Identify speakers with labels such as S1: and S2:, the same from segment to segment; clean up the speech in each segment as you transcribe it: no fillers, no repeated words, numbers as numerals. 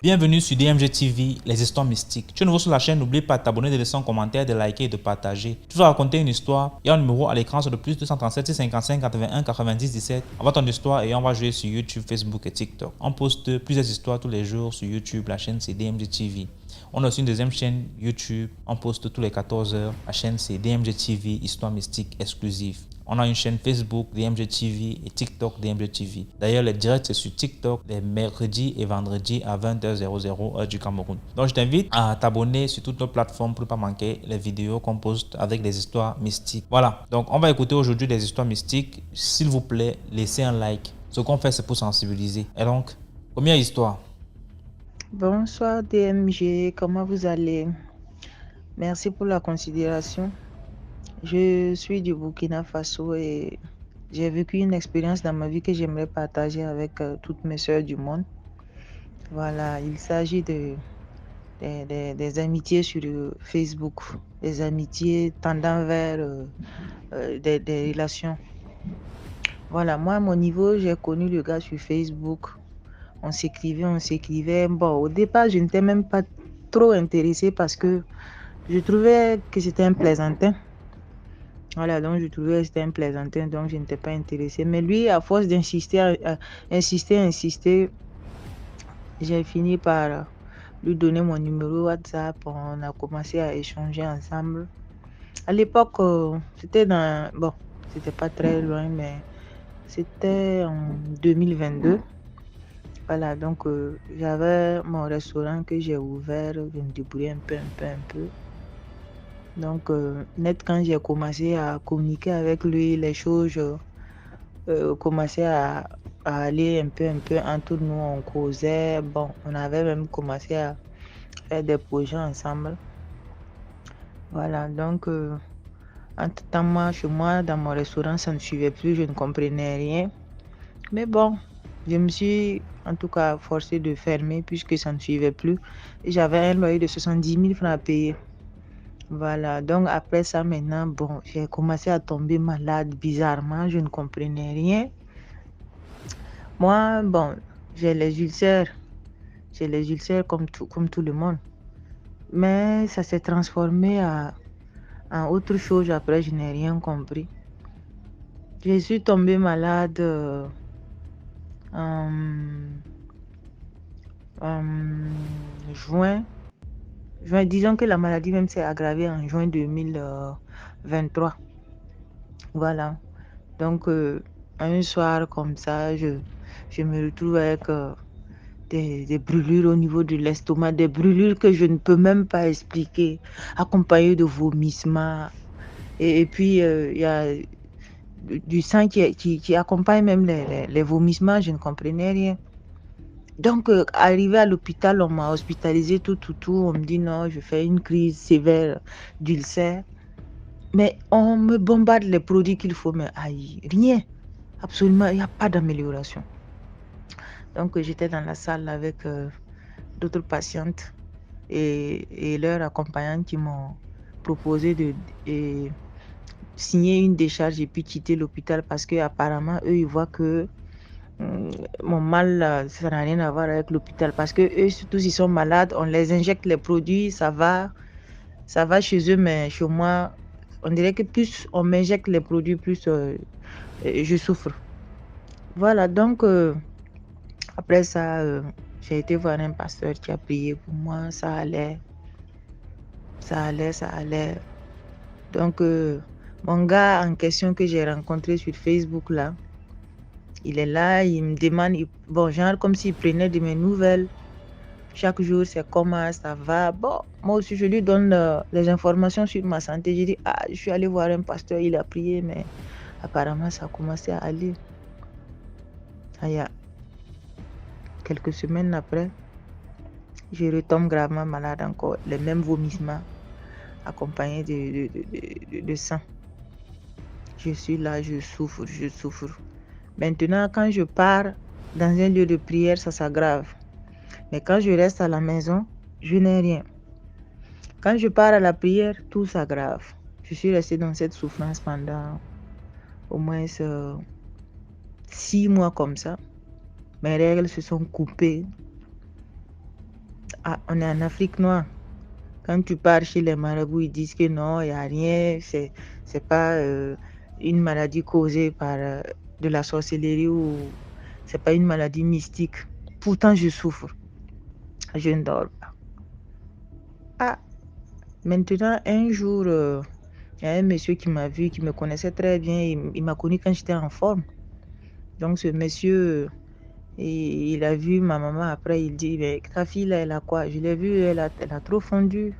S1: Bienvenue sur DMG TV, les histoires mystiques. Tu es nouveau sur la chaîne, n'oublie pas de t'abonner, de laisser un commentaire, de liker et de partager. Tu vas raconter une histoire et un numéro à l'écran sur le plus 237 655 81 90 17. Envoie ton histoire et on va jouer sur YouTube, Facebook et TikTok. On poste plusieurs histoires tous les jours sur YouTube, la chaîne c'est DMG TV. On a aussi une deuxième chaîne YouTube, on poste tous les 14 heures. La chaîne c'est DMG TV, histoire mystique exclusive. On a une chaîne Facebook DMG TV et TikTok DMG TV. D'ailleurs, les directs c'est sur TikTok les mercredis et vendredis à 20h00 heure du Cameroun. Donc, je t'invite à t'abonner sur toutes nos plateformes pour ne pas manquer les vidéos qu'on poste avec des histoires mystiques. Voilà, donc on va écouter aujourd'hui des histoires mystiques. S'il vous plaît, laissez un like. Ce qu'on fait, c'est pour sensibiliser. Et donc, première histoire.
S2: Bonsoir DMG, comment vous allez? Merci pour la considération. Je suis du Burkina Faso et j'ai vécu une expérience dans ma vie que j'aimerais partager avec toutes mes sœurs du monde. Voilà, il s'agit des amitiés sur Facebook, des amitiés tendant vers des relations. Voilà, moi à mon niveau, j'ai connu le gars sur Facebook. On s'écrivait. Bon, au départ, je n'étais même pas trop intéressée parce que je trouvais que c'était un plaisantin. Voilà, donc je trouvais que c'était un plaisantin, donc je n'étais pas intéressée. Mais lui, à force d'insister, insister, j'ai fini par lui donner mon numéro WhatsApp. On a commencé à échanger ensemble. À l'époque, bon, c'était pas très loin, mais c'était en 2022. Voilà, donc j'avais mon restaurant que j'ai ouvert, je me débrouillais un peu. Donc, net, quand j'ai commencé à communiquer avec lui, les choses commençaient à aller un peu entre nous, on causait. Bon, on avait même commencé à faire des projets ensemble. Voilà, donc, entre-temps, moi, chez moi, dans mon restaurant, ça ne suivait plus, je ne comprenais rien. Mais bon, je me suis en tout cas forcée de fermer puisque ça ne suivait plus. Et j'avais un loyer de 70 000 francs à payer. Voilà, donc après ça, maintenant, bon, j'ai commencé à tomber malade bizarrement, je ne comprenais rien. Moi, bon, j'ai les ulcères comme tout le monde. Mais ça s'est transformé en autre chose après, je n'ai rien compris. Je suis tombée malade en juin. Disons que la maladie même s'est aggravée en juin 2023. Voilà. Donc, un soir comme ça, je me retrouve avec des brûlures au niveau de l'estomac, des brûlures que je ne peux même pas expliquer, accompagnées de vomissements. Et puis, il y a du sang qui accompagne même les vomissements, je ne comprenais rien. Donc, arrivé à l'hôpital, on m'a hospitalisé tout. On me dit non, je fais une crise sévère d'ulcère. Mais on me bombarde les produits qu'il faut, mais aïe, rien. Absolument, il n'y a pas d'amélioration. Donc, j'étais dans la salle avec d'autres patientes et leurs accompagnantes qui m'ont proposé de signer une décharge et puis quitter l'hôpital parce qu'apparemment, eux, ils voient que mon mal, ça n'a rien à voir avec l'hôpital parce que eux, surtout s'ils sont malades, on les injecte les produits, ça va chez eux, mais chez moi, on dirait que plus on m'injecte les produits, plus je souffre. Voilà, donc après ça, j'ai été voir un pasteur qui a prié pour moi, ça allait. Donc, mon gars en question que j'ai rencontré sur Facebook là, il est là, il me demande, bon, genre comme s'il prenait de mes nouvelles. Chaque jour, c'est comment ça va. Bon, moi aussi, je lui donne les informations sur ma santé. Je dis, je suis allé voir un pasteur, il a prié, mais apparemment, ça a commencé à aller. Il y a quelques semaines après, je retombe gravement malade encore. Les mêmes vomissements accompagnés de sang. Je suis là, je souffre. Maintenant, quand je pars dans un lieu de prière, ça s'aggrave. Mais quand je reste à la maison, je n'ai rien. Quand je pars à la prière, tout s'aggrave. Je suis restée dans cette souffrance pendant au moins 6 mois comme ça. Mes règles se sont coupées. Ah, on est en Afrique noire. Quand tu pars chez les marabouts, ils disent que non, il n'y a rien, c'est pas une maladie causée par de la sorcellerie ou c'est pas une maladie mystique. Pourtant, je souffre. Je ne dors pas. Ah, maintenant, un jour, il y a un monsieur qui m'a vu, qui me connaissait très bien. Il m'a connu quand j'étais en forme. Donc, ce monsieur, il a vu ma maman. Après, il dit, mais ta fille, là, elle a quoi? Je l'ai vue, elle a trop fondu.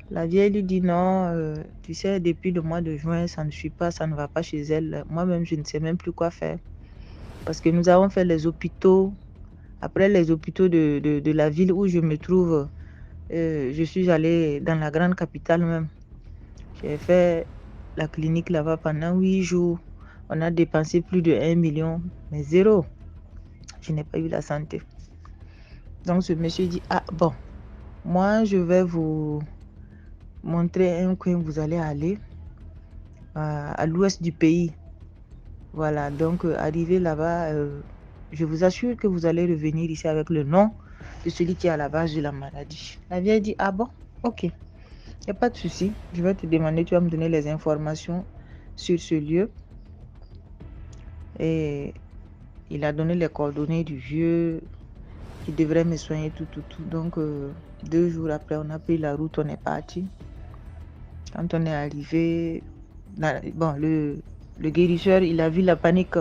S2: La vieille lui dit, non, tu sais, depuis le mois de juin, ça ne suit pas, ça ne va pas chez elle. Moi-même, je ne sais même plus quoi faire. Parce que nous avons fait les hôpitaux. Après les hôpitaux de la ville où je me trouve, je suis allée dans la grande capitale même. J'ai fait la clinique là-bas pendant 8 jours. On a dépensé plus de 1 million, mais zéro. Je n'ai pas eu la santé. Donc ce monsieur dit, ah bon, moi je vais vous montrer un coin où vous allez aller à l'ouest du pays. Voilà, donc arrivé là-bas, je vous assure que vous allez revenir ici avec le nom de celui qui est à la base de la maladie. La vieille dit, ah bon, ok, il n'y a pas de souci. Je vais te demander, tu vas me donner les informations sur ce lieu. Et il a donné les coordonnées du vieux qui devrait me soigner, tout. Donc, 2 jours après, on a pris la route, on est parti. Quand on est arrivé, bon, le guérisseur, il a vu la panique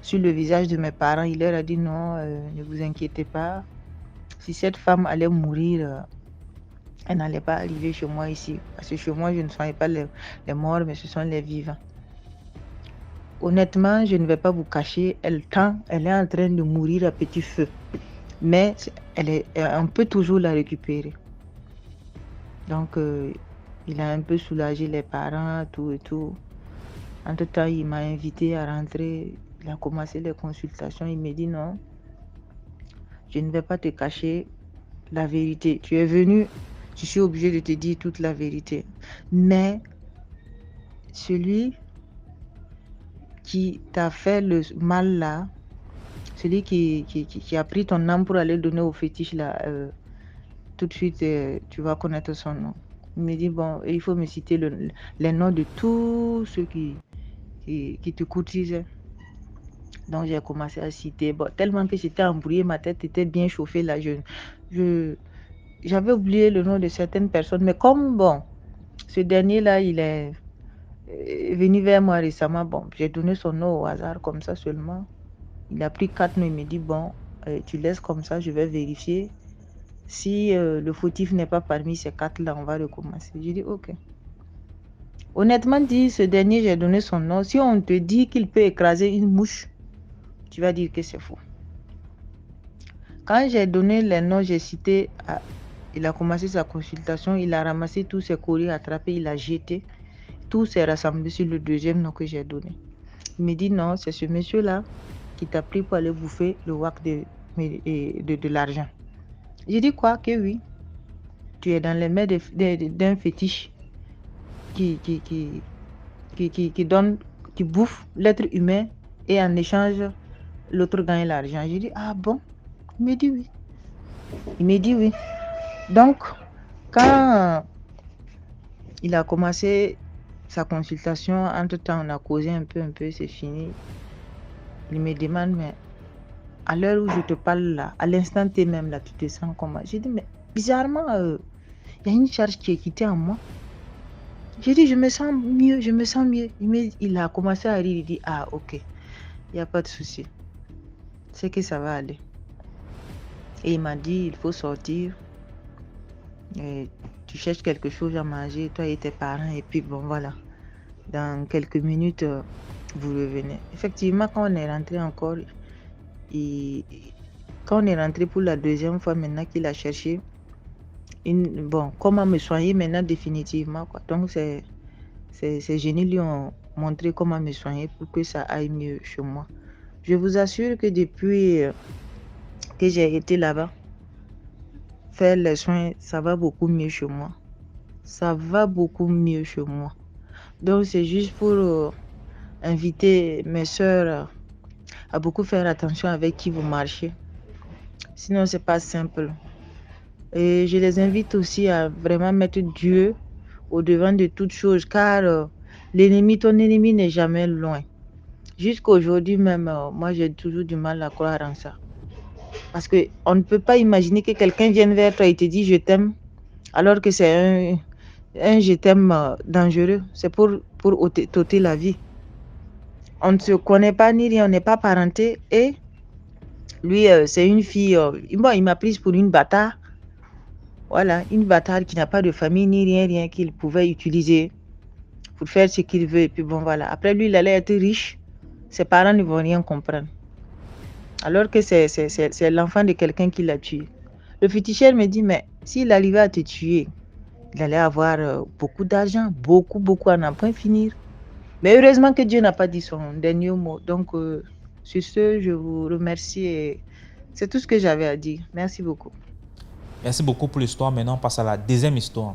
S2: sur le visage de mes parents. Il leur a dit non, ne vous inquiétez pas. Si cette femme allait mourir, elle n'allait pas arriver chez moi ici. Parce que chez moi, je ne soigne pas les morts, mais ce sont les vivants. Honnêtement, je ne vais pas vous cacher, elle est en train de mourir à petit feu. Mais on peut toujours la récupérer. Donc, il a un peu soulagé les parents, tout et tout. Entre-temps, il m'a invité à rentrer. Il a commencé les consultations. Il me dit non, je ne vais pas te cacher la vérité. Tu es venu, je suis obligé de te dire toute la vérité. Mais celui qui t'a fait le mal là, celui qui a pris ton âme pour aller donner au fétiche là, tout de suite, tu vas connaître son nom. Il me dit, bon, il faut me citer les noms de tous ceux qui te courtisaient. Donc, j'ai commencé à citer. Bon, tellement que j'étais embrouillée, ma tête était bien chauffée là. J'avais oublié le nom de certaines personnes. Mais comme, bon, ce dernier-là, il est venu vers moi récemment. Bon, j'ai donné son nom au hasard comme ça seulement. Il a pris 4 noms. Il me dit, bon, tu laisses comme ça, je vais vérifier. Si le fautif n'est pas parmi ces 4-là, on va recommencer. J'ai dit, ok. Honnêtement dit, ce dernier, j'ai donné son nom. Si on te dit qu'il peut écraser une mouche, tu vas dire que c'est faux. Quand j'ai donné les noms, j'ai cité, il a commencé sa consultation, il a ramassé tous ses courriers attrapés, il a jeté. Tout s'est rassemblé sur le deuxième nom que j'ai donné. Il me dit, non, c'est ce monsieur-là qui t'a pris pour aller bouffer le wak de l'argent. J'ai dit quoi? Que oui. Tu es dans les mains d'un fétiche qui bouffe l'être humain et en échange, l'autre gagne l'argent. J'ai dit, ah bon? Il me dit oui. Il me dit oui. Donc, quand il a commencé sa consultation, entre-temps, on a causé un peu, c'est fini. Il me demande, mais à l'heure où je te parle là, à l'instant T même là, tu te sens comment? J'ai dit, mais bizarrement, il y a une charge qui est quittée en moi. J'ai dit, je me sens mieux. Il a commencé à rire, il dit, ah ok, il n'y a pas de souci. C'est que ça va aller. Et il m'a dit, il faut sortir. Et tu cherches quelque chose à manger, toi et tes parents, et puis bon voilà. Dans quelques minutes, vous revenez. Effectivement, quand on est rentré encore, quand on est rentré pour la deuxième fois, maintenant qu'il a cherché comment me soigner maintenant définitivement, quoi. Donc ces génies lui ont montré comment me soigner pour que ça aille mieux chez moi. Je vous assure que depuis que j'ai été là-bas, faire les soins, ça va beaucoup mieux chez moi. Ça va beaucoup mieux chez moi. Donc c'est juste pour inviter mes soeurs à beaucoup faire attention avec qui vous marchez. Sinon, c'est pas simple. Et je les invite aussi à vraiment mettre Dieu au devant de toute chose, car ton ennemi n'est jamais loin. Jusqu'à aujourd'hui même, moi, j'ai toujours du mal à croire en ça. Parce qu'on ne peut pas imaginer que quelqu'un vienne vers toi et te dise je t'aime, alors que c'est un je t'aime dangereux. C'est pour t'ôter la vie. On ne se connaît pas ni rien, on n'est pas parenté. Et lui, c'est une fille. Bon, il m'a prise pour une bâtarde. Voilà, une bâtarde qui n'a pas de famille ni rien qu'il pouvait utiliser pour faire ce qu'il veut. Et puis bon, voilà. Après, lui, il allait être riche. Ses parents ne vont rien comprendre. Alors que c'est l'enfant de quelqu'un qui l'a tué. Le féticheur me dit, mais s'il arrivait à te tuer, il allait avoir beaucoup d'argent, beaucoup à n'en point finir. Mais heureusement que Dieu n'a pas dit son dernier mot. Donc, sur ce, je vous remercie et c'est tout ce que j'avais à dire. Merci beaucoup.
S1: Merci beaucoup pour l'histoire. Maintenant, on passe à la deuxième histoire.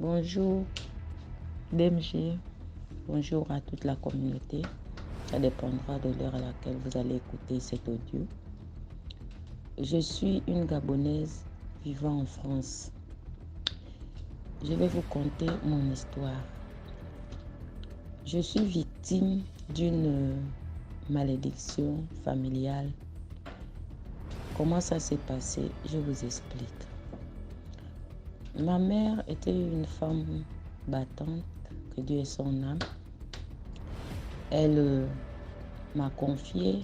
S3: Bonjour DMG, bonjour à toute la communauté. Ça dépendra de l'heure à laquelle vous allez écouter cet audio. Je suis une Gabonaise vivant en France. Je vais vous conter mon histoire. Je suis victime d'une malédiction familiale. Comment ça s'est passé? Je vous explique. Ma mère était une femme battante, que Dieu ait son âme. Elle m'a confié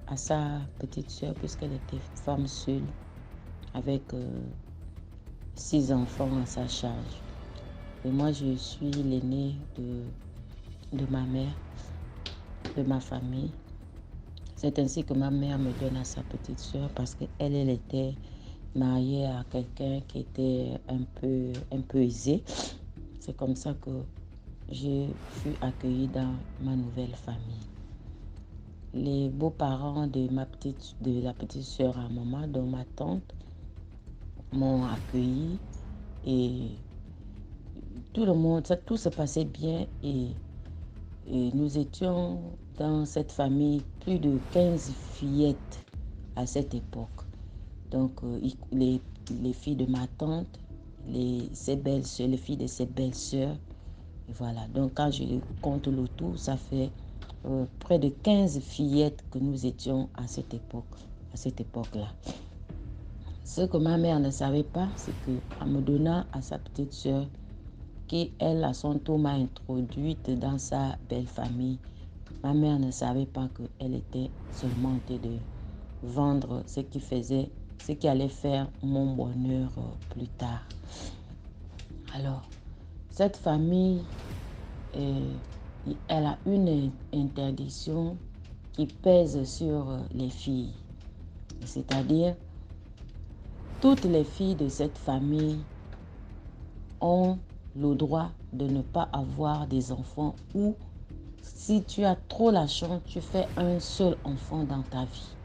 S3: à sa petite sœur puisqu'elle était femme seule avec 6 enfants à sa charge. Et moi, je suis l'aînée de ma mère, de ma famille. C'est ainsi que ma mère me donne à sa petite sœur parce qu'elle était mariée à quelqu'un qui était un peu aisé. C'est comme ça que je fus accueillie dans ma nouvelle famille. Les beaux-parents de la petite sœur à maman, dont ma tante, m'ont accueillie et tout se passait bien et nous étions dans cette famille plus de 15 fillettes à cette époque. Donc les filles de ma tante, ses belles-sœurs, les filles de ses belles-sœurs. Et voilà, donc quand je compte le tout, ça fait près de 15 fillettes que nous étions à cette époque-là. Ce que ma mère ne savait pas, c'est qu'en me donnant à sa petite sœur, qui elle à son tour m'a introduite dans sa belle famille, ma mère ne savait pas qu'elle était seulement en train de vendre ce qui allait faire mon bonheur plus tard. Alors, cette famille, elle a une interdiction qui pèse sur les filles. C'est-à-dire, toutes les filles de cette famille ont le droit de ne pas avoir des enfants ou si tu as trop la chance, tu fais un seul enfant dans ta vie.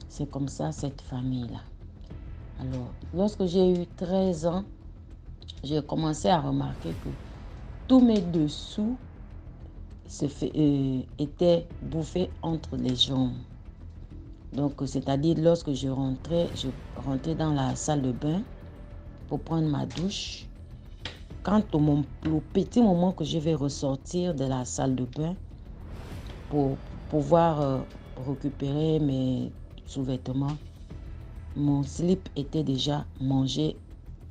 S3: C'est comme ça cette famille-là. Alors, lorsque j'ai eu 13 ans, j'ai commencé à remarquer que tous mes dessous étaient bouffés entre les jambes. Donc, c'est-à-dire lorsque je rentrais dans la salle de bain pour prendre ma douche. Quand le petit moment que je vais ressortir de la salle de bain pour pouvoir récupérer mes sous-vêtements, mon slip était déjà mangé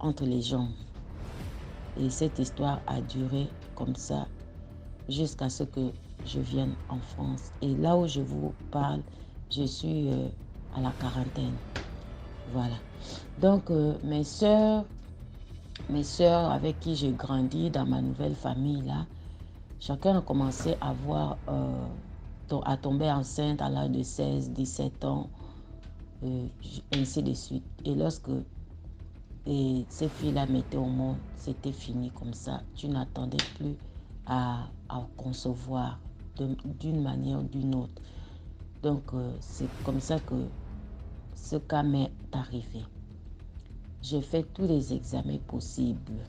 S3: entre les jambes. Et cette histoire a duré comme ça jusqu'à ce que je vienne en France. Et là où je vous parle, je suis à la quarantaine. Voilà. Donc, mes sœurs avec qui j'ai grandi dans ma nouvelle famille, là, chacun a commencé à tomber enceinte à l'âge de 16, 17 ans, ainsi de suite. Et lorsque ces filles-là mettaient au monde, c'était fini comme ça. Tu n'attendais plus à concevoir d'une manière ou d'une autre. Donc, c'est comme ça que ce cas m'est arrivé. J'ai fait tous les examens possibles.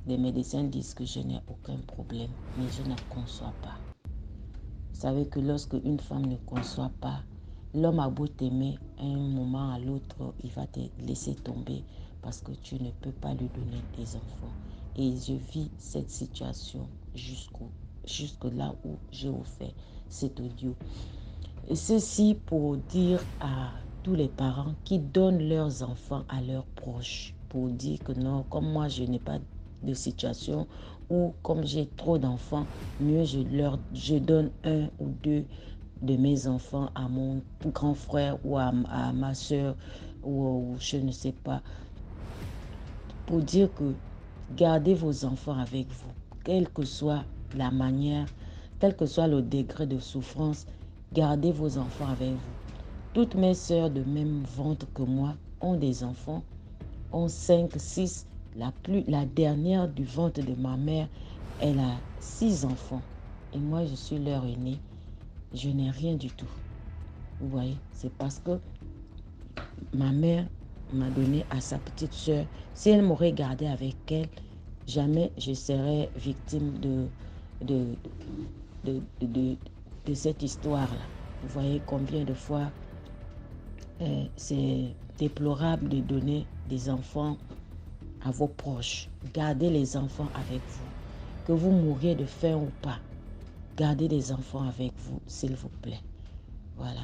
S3: Les médecins disent que je n'ai aucun problème, mais je ne conçois pas. savez que lorsque une femme ne conçoit pas, l'homme a beau t'aimer, un moment à l'autre, il va te laisser tomber parce que tu ne peux pas lui donner des enfants. Et je vis cette situation jusque là où j'ai offert cet audio. Et ceci pour dire à tous les parents qui donnent leurs enfants à leurs proches, pour dire que non, comme moi je n'ai pas de situation ou comme j'ai trop d'enfants, mieux je donne un ou deux de mes enfants à mon grand frère ou à ma soeur ou je ne sais pas, pour dire que gardez vos enfants avec vous, quelle que soit la manière, quel que soit le degré de souffrance, gardez vos enfants avec vous. Toutes mes sœurs de même ventre que moi ont des enfants, ont 5, 6. La dernière du ventre de ma mère, elle a 6 enfants. Et moi, je suis leur aînée. Je n'ai rien du tout. Vous voyez, c'est parce que ma mère m'a donné à sa petite sœur. Si elle m'aurait gardé avec elle, jamais je serais victime de, de cette histoire-là. Vous voyez combien de fois c'est déplorable de donner des enfants à vos proches. Gardez les enfants avec vous. Que vous mouriez de faim ou pas, gardez les enfants avec vous, s'il vous plaît. Voilà.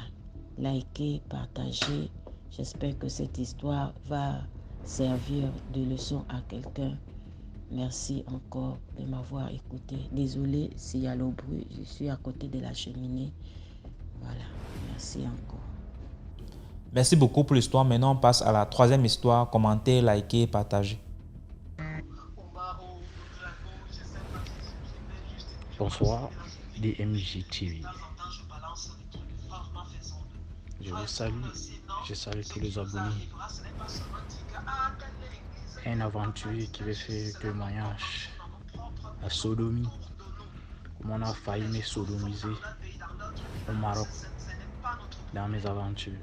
S3: Likez, partagez. J'espère que cette histoire va servir de leçon à quelqu'un. Merci encore de m'avoir écouté. Désolée s'il y a le bruit, je suis à côté de la cheminée. Voilà. Merci encore.
S1: Merci beaucoup pour l'histoire. Maintenant, on passe à la troisième histoire. Commentez, likez, partagez.
S4: Bonsoir, DMJ TV. Je vous salue, je salue tous les abonnés. Un aventurier qui veut faire le témoignage à sodomie. Comment on a failli me sodomiser au Maroc dans mes aventures.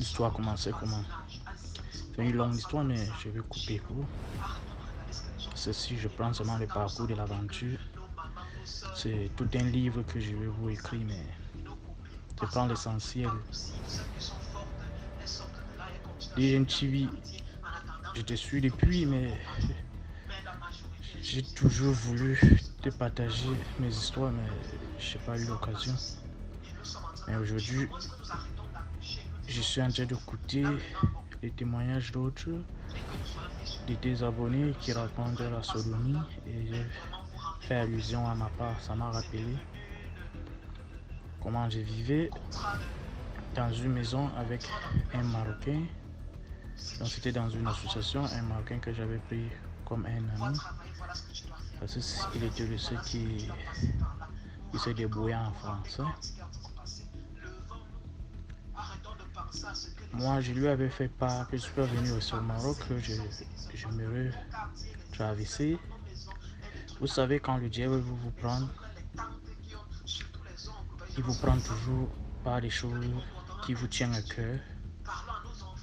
S4: L'histoire commençait comment? C'est une longue histoire, mais je vais couper court. Ceci, je prends seulement le parcours de l'aventure. C'est tout un livre que je vais vous écrire, mais je prends l'essentiel. DMTV, je te suis depuis, mais j'ai toujours voulu te partager mes histoires, mais je n'ai pas eu l'occasion. Mais aujourd'hui, je suis en train d'écouter les témoignages d'autres, de tes abonnés qui racontent la sodomie, et j'ai fait allusion à ma part. Ça m'a rappelé comment je vivais dans une maison avec un Marocain. Donc c'était dans une association, un Marocain que j'avais pris comme un ami, parce qu'il était le seul qui se débrouillait en français. Moi, je lui avais fait part que je suis venu aussi au Maroc, que j'aimerais traverser. Vous savez, quand le diable veut vous prendre, il vous prend toujours par des choses qui vous tiennent à cœur,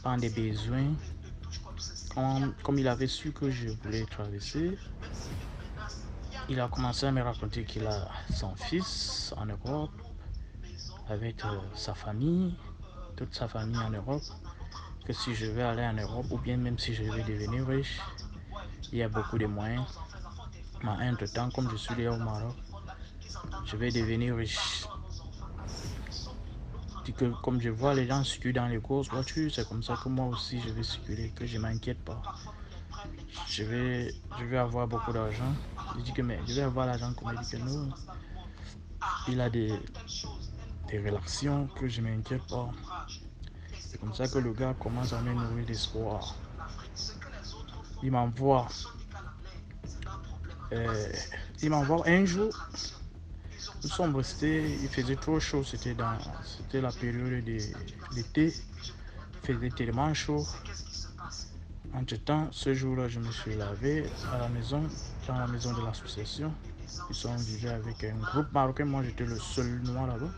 S4: par des besoins. Comme il avait su que je voulais traverser, il a commencé à me raconter qu'il a son fils en Europe, avec sa famille, toute sa famille en Europe, que si je vais aller en Europe, ou bien même si je vais devenir riche, il y a beaucoup de moyens. Mais entre-temps, comme je suis là au Maroc, je vais devenir riche. Que comme je vois les gens circuler dans les grosses voitures, c'est comme ça que moi aussi je vais circuler, que je ne m'inquiète pas. Je vais avoir beaucoup d'argent. Je dis que mais je vais avoir l'argent qu'on m'a dit que non. Il a des relations que je ne m'inquiète pas. C'est comme ça que le gars commence à me nourrir d'espoir. Il m'envoie un jour. Nous sommes restés, il faisait trop chaud, c'était la période de l'été, il faisait tellement chaud. Entre-temps, ce jour-là, je me suis lavé à la maison, dans la maison de l'association. Ils sont vivés avec un groupe marocain, moi j'étais le seul noir là-bas.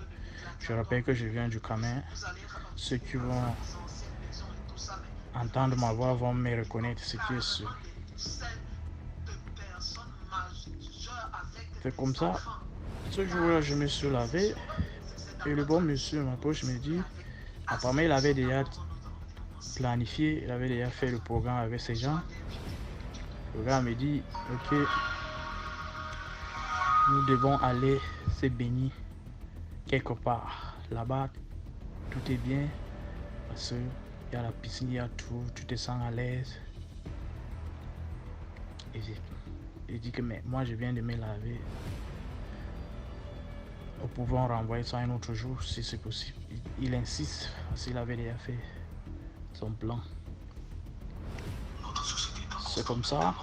S4: Je rappelle que je viens du Cameroun. Ceux qui vont entendre ma voix vont me reconnaître, ce qui est sûr. C'est comme ça. Ce jour-là, je me suis lavé et le bon monsieur m'approche, me dit, apparemment il avait déjà planifié, il avait déjà fait le programme avec ces gens. Le gars me dit, ok, nous devons aller se baigner quelque part. Là-bas, tout est bien parce qu'il y a la piscine, il y a tout, tu te sens à l'aise. Et il dit que mais moi je viens de me laver. Nous pouvons renvoyer ça un autre jour si c'est possible. Il insiste parce qu'il avait déjà fait son plan. C'est comme ça.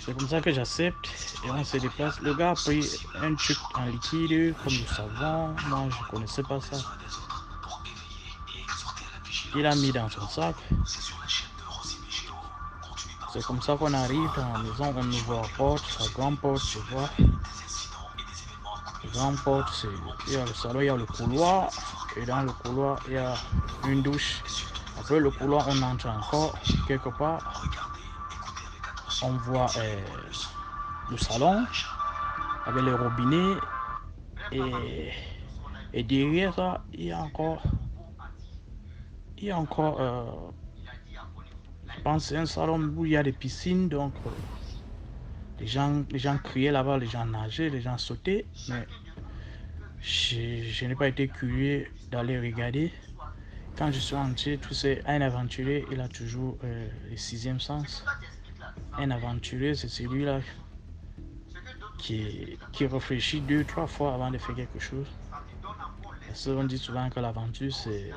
S4: C'est comme ça que j'accepte et on se déplace. Le gars a pris un truc en liquide comme du savon. Moi je connaissais pas ça. Il a mis dans son sac. C'est comme ça qu'on arrive dans la maison, on ouvre la porte, la grande porte, tu vois. La grande porte, il y a le salon, il y a le couloir. Et dans le couloir, il y a une douche. Après le couloir, on entre encore quelque part. On voit le salon avec les robinets. Et derrière ça, il y a encore je pense que c'est un salon où il y a des piscines, donc les gens criaient là-bas, les gens nageaient, les gens sautaient, mais je n'ai pas été curieux d'aller regarder. Quand je suis rentré, tu sais, un aventurier, il a toujours le sixième sens. Un aventurier, c'est celui-là qui réfléchit 2-3 fois avant de faire quelque chose. Parce qu'on dit souvent que l'aventure, c'est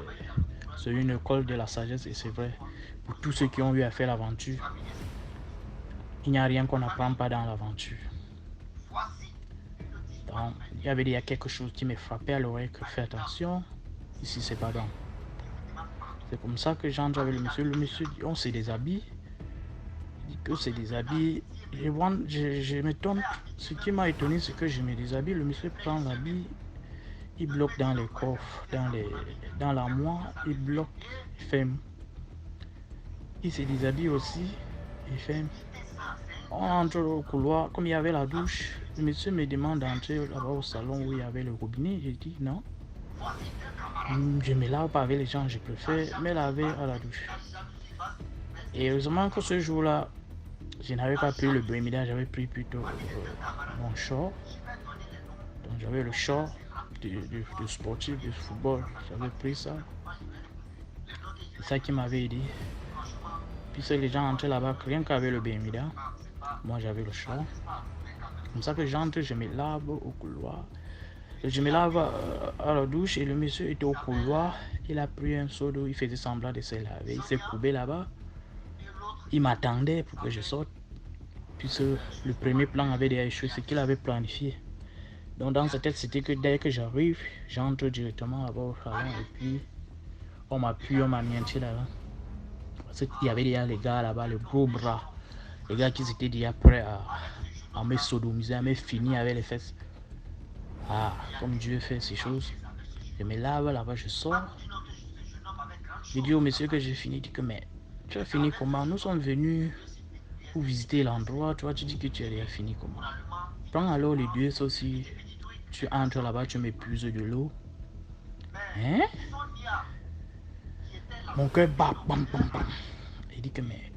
S4: une école de la sagesse, et c'est vrai. Pour tous ceux qui ont eu à faire l'aventure, il n'y a rien qu'on n'apprend pas dans l'aventure. Donc, il y avait quelque chose qui me frappait à l'oreille, que fais attention, ici c'est pas bon. C'est comme ça que j'entre avec le monsieur. Le monsieur dit, on se déshabille. Il dit que c'est des habits. Je m'étonne. Ce qui m'a étonné, c'est que je me déshabille. Le monsieur prend l'habit, il bloque dans les coffres, dans l'armoire, il bloque, il ferme. Il se déshabille aussi, il ferme. On entre au couloir, comme il y avait la douche, le monsieur me demande d'entrer là-bas au salon où il y avait le robinet. J'ai dit non. Je me lave pas avec les gens, je préfère me laver à la douche. Et heureusement que ce jour-là, je n'avais pas pris le Bermuda, j'avais pris plutôt mon short. Donc j'avais le short de sportif, de football, j'avais pris ça. C'est ça qui m'avait aidé. Puis c'est les gens entraient là-bas, rien qu'avec le Bermuda. Moi j'avais le short. Comme ça que j'entre, je me lave au couloir. Je me lave à la douche et le monsieur était au couloir. Il a pris un seau d'eau, il faisait semblant de se laver. Il s'est courbé là-bas. Il m'attendait pour que je sorte. Puisque le premier plan avait déjà échoué, ce qu'il avait planifié. Donc dans sa tête, c'était que dès que j'arrive, j'entre directement là-bas au salon et puis on m'a mis un petit là-bas. Parce qu'il y avait déjà les gars là-bas, les gros bras. Les gars qui étaient déjà prêts à me sodomiser, à me finir avec les fesses. Ah, comme Dieu fait ces choses. Je me lave là-bas, je sors. Je dis au monsieur que j'ai fini. Il dit que mais tu as fini comment? Nous sommes venus pour visiter l'endroit. Toi, tu dis que tu as déjà fini comment? Prends alors les deux seaux si tu entres là-bas, tu m'épuises de l'eau. Hein? Mon cœur bat, bam, bam, bam. Il dit que mais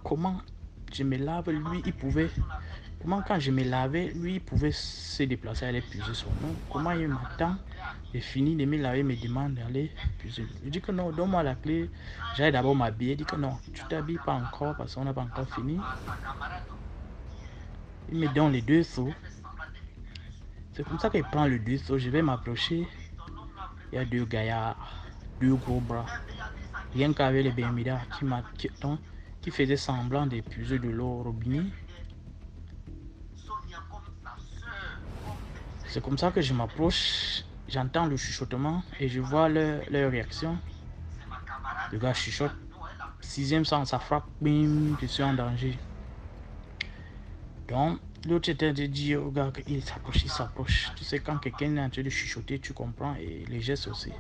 S4: comment je me lave, lui, il pouvait. Comment quand je me lavais, lui, il pouvait se déplacer, aller puiser son eau. Comment il m'attend, j'ai fini de me laver, il me demande d'aller puiser. Je dis que non, donne-moi la clé. J'allais d'abord m'habiller. Il dit que non, tu t'habilles pas encore parce qu'on n'a pas encore fini. Il me donne les deux seaux. C'est comme ça qu'il prend les deux seaux. Je vais m'approcher. Il y a deux gaillards, deux gros bras. Rien qu'avec les Bermuda qui faisaient semblant d'épuiser de l'eau au robinet. C'est comme ça que je m'approche, j'entends le chuchotement et je vois leur réaction. Le gars chuchote, sixième sens, ça frappe, bim, je suis en danger. Donc, l'autre était de dire au gars qu'il s'approche. Tu sais, quand quelqu'un est en train de chuchoter, tu comprends, et les gestes aussi.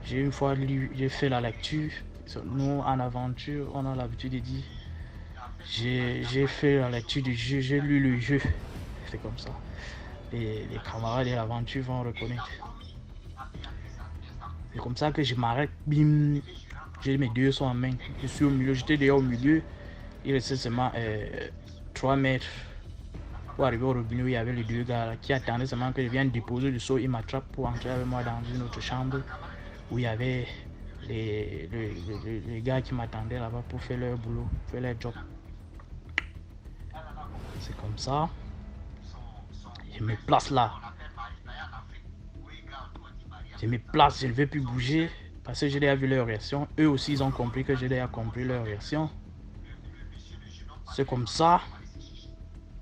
S4: J'ai une fois lu, j'ai fait la lecture. Nous, en aventure, on a l'habitude de dire J'ai fait la lecture du jeu, j'ai lu le jeu. C'est comme ça. Les camarades de l'aventure vont reconnaître. C'est comme ça que je m'arrête, bim. J'ai mes deux sons en main. Je suis au milieu, j'étais déjà au milieu. Il restait seulement 3 mètres pour arriver au robinet où il y avait les deux gars là, qui attendaient seulement que je vienne déposer le seau. Ils m'attrapent pour entrer avec moi dans une autre chambre où il y avait les gars qui m'attendaient là-bas pour faire leur boulot, faire leur job. C'est comme ça. Je me place là. Je me place, je ne vais plus bouger parce que j'ai déjà vu leur réaction. Eux aussi, ils ont compris que j'ai déjà compris leur réaction. C'est comme ça.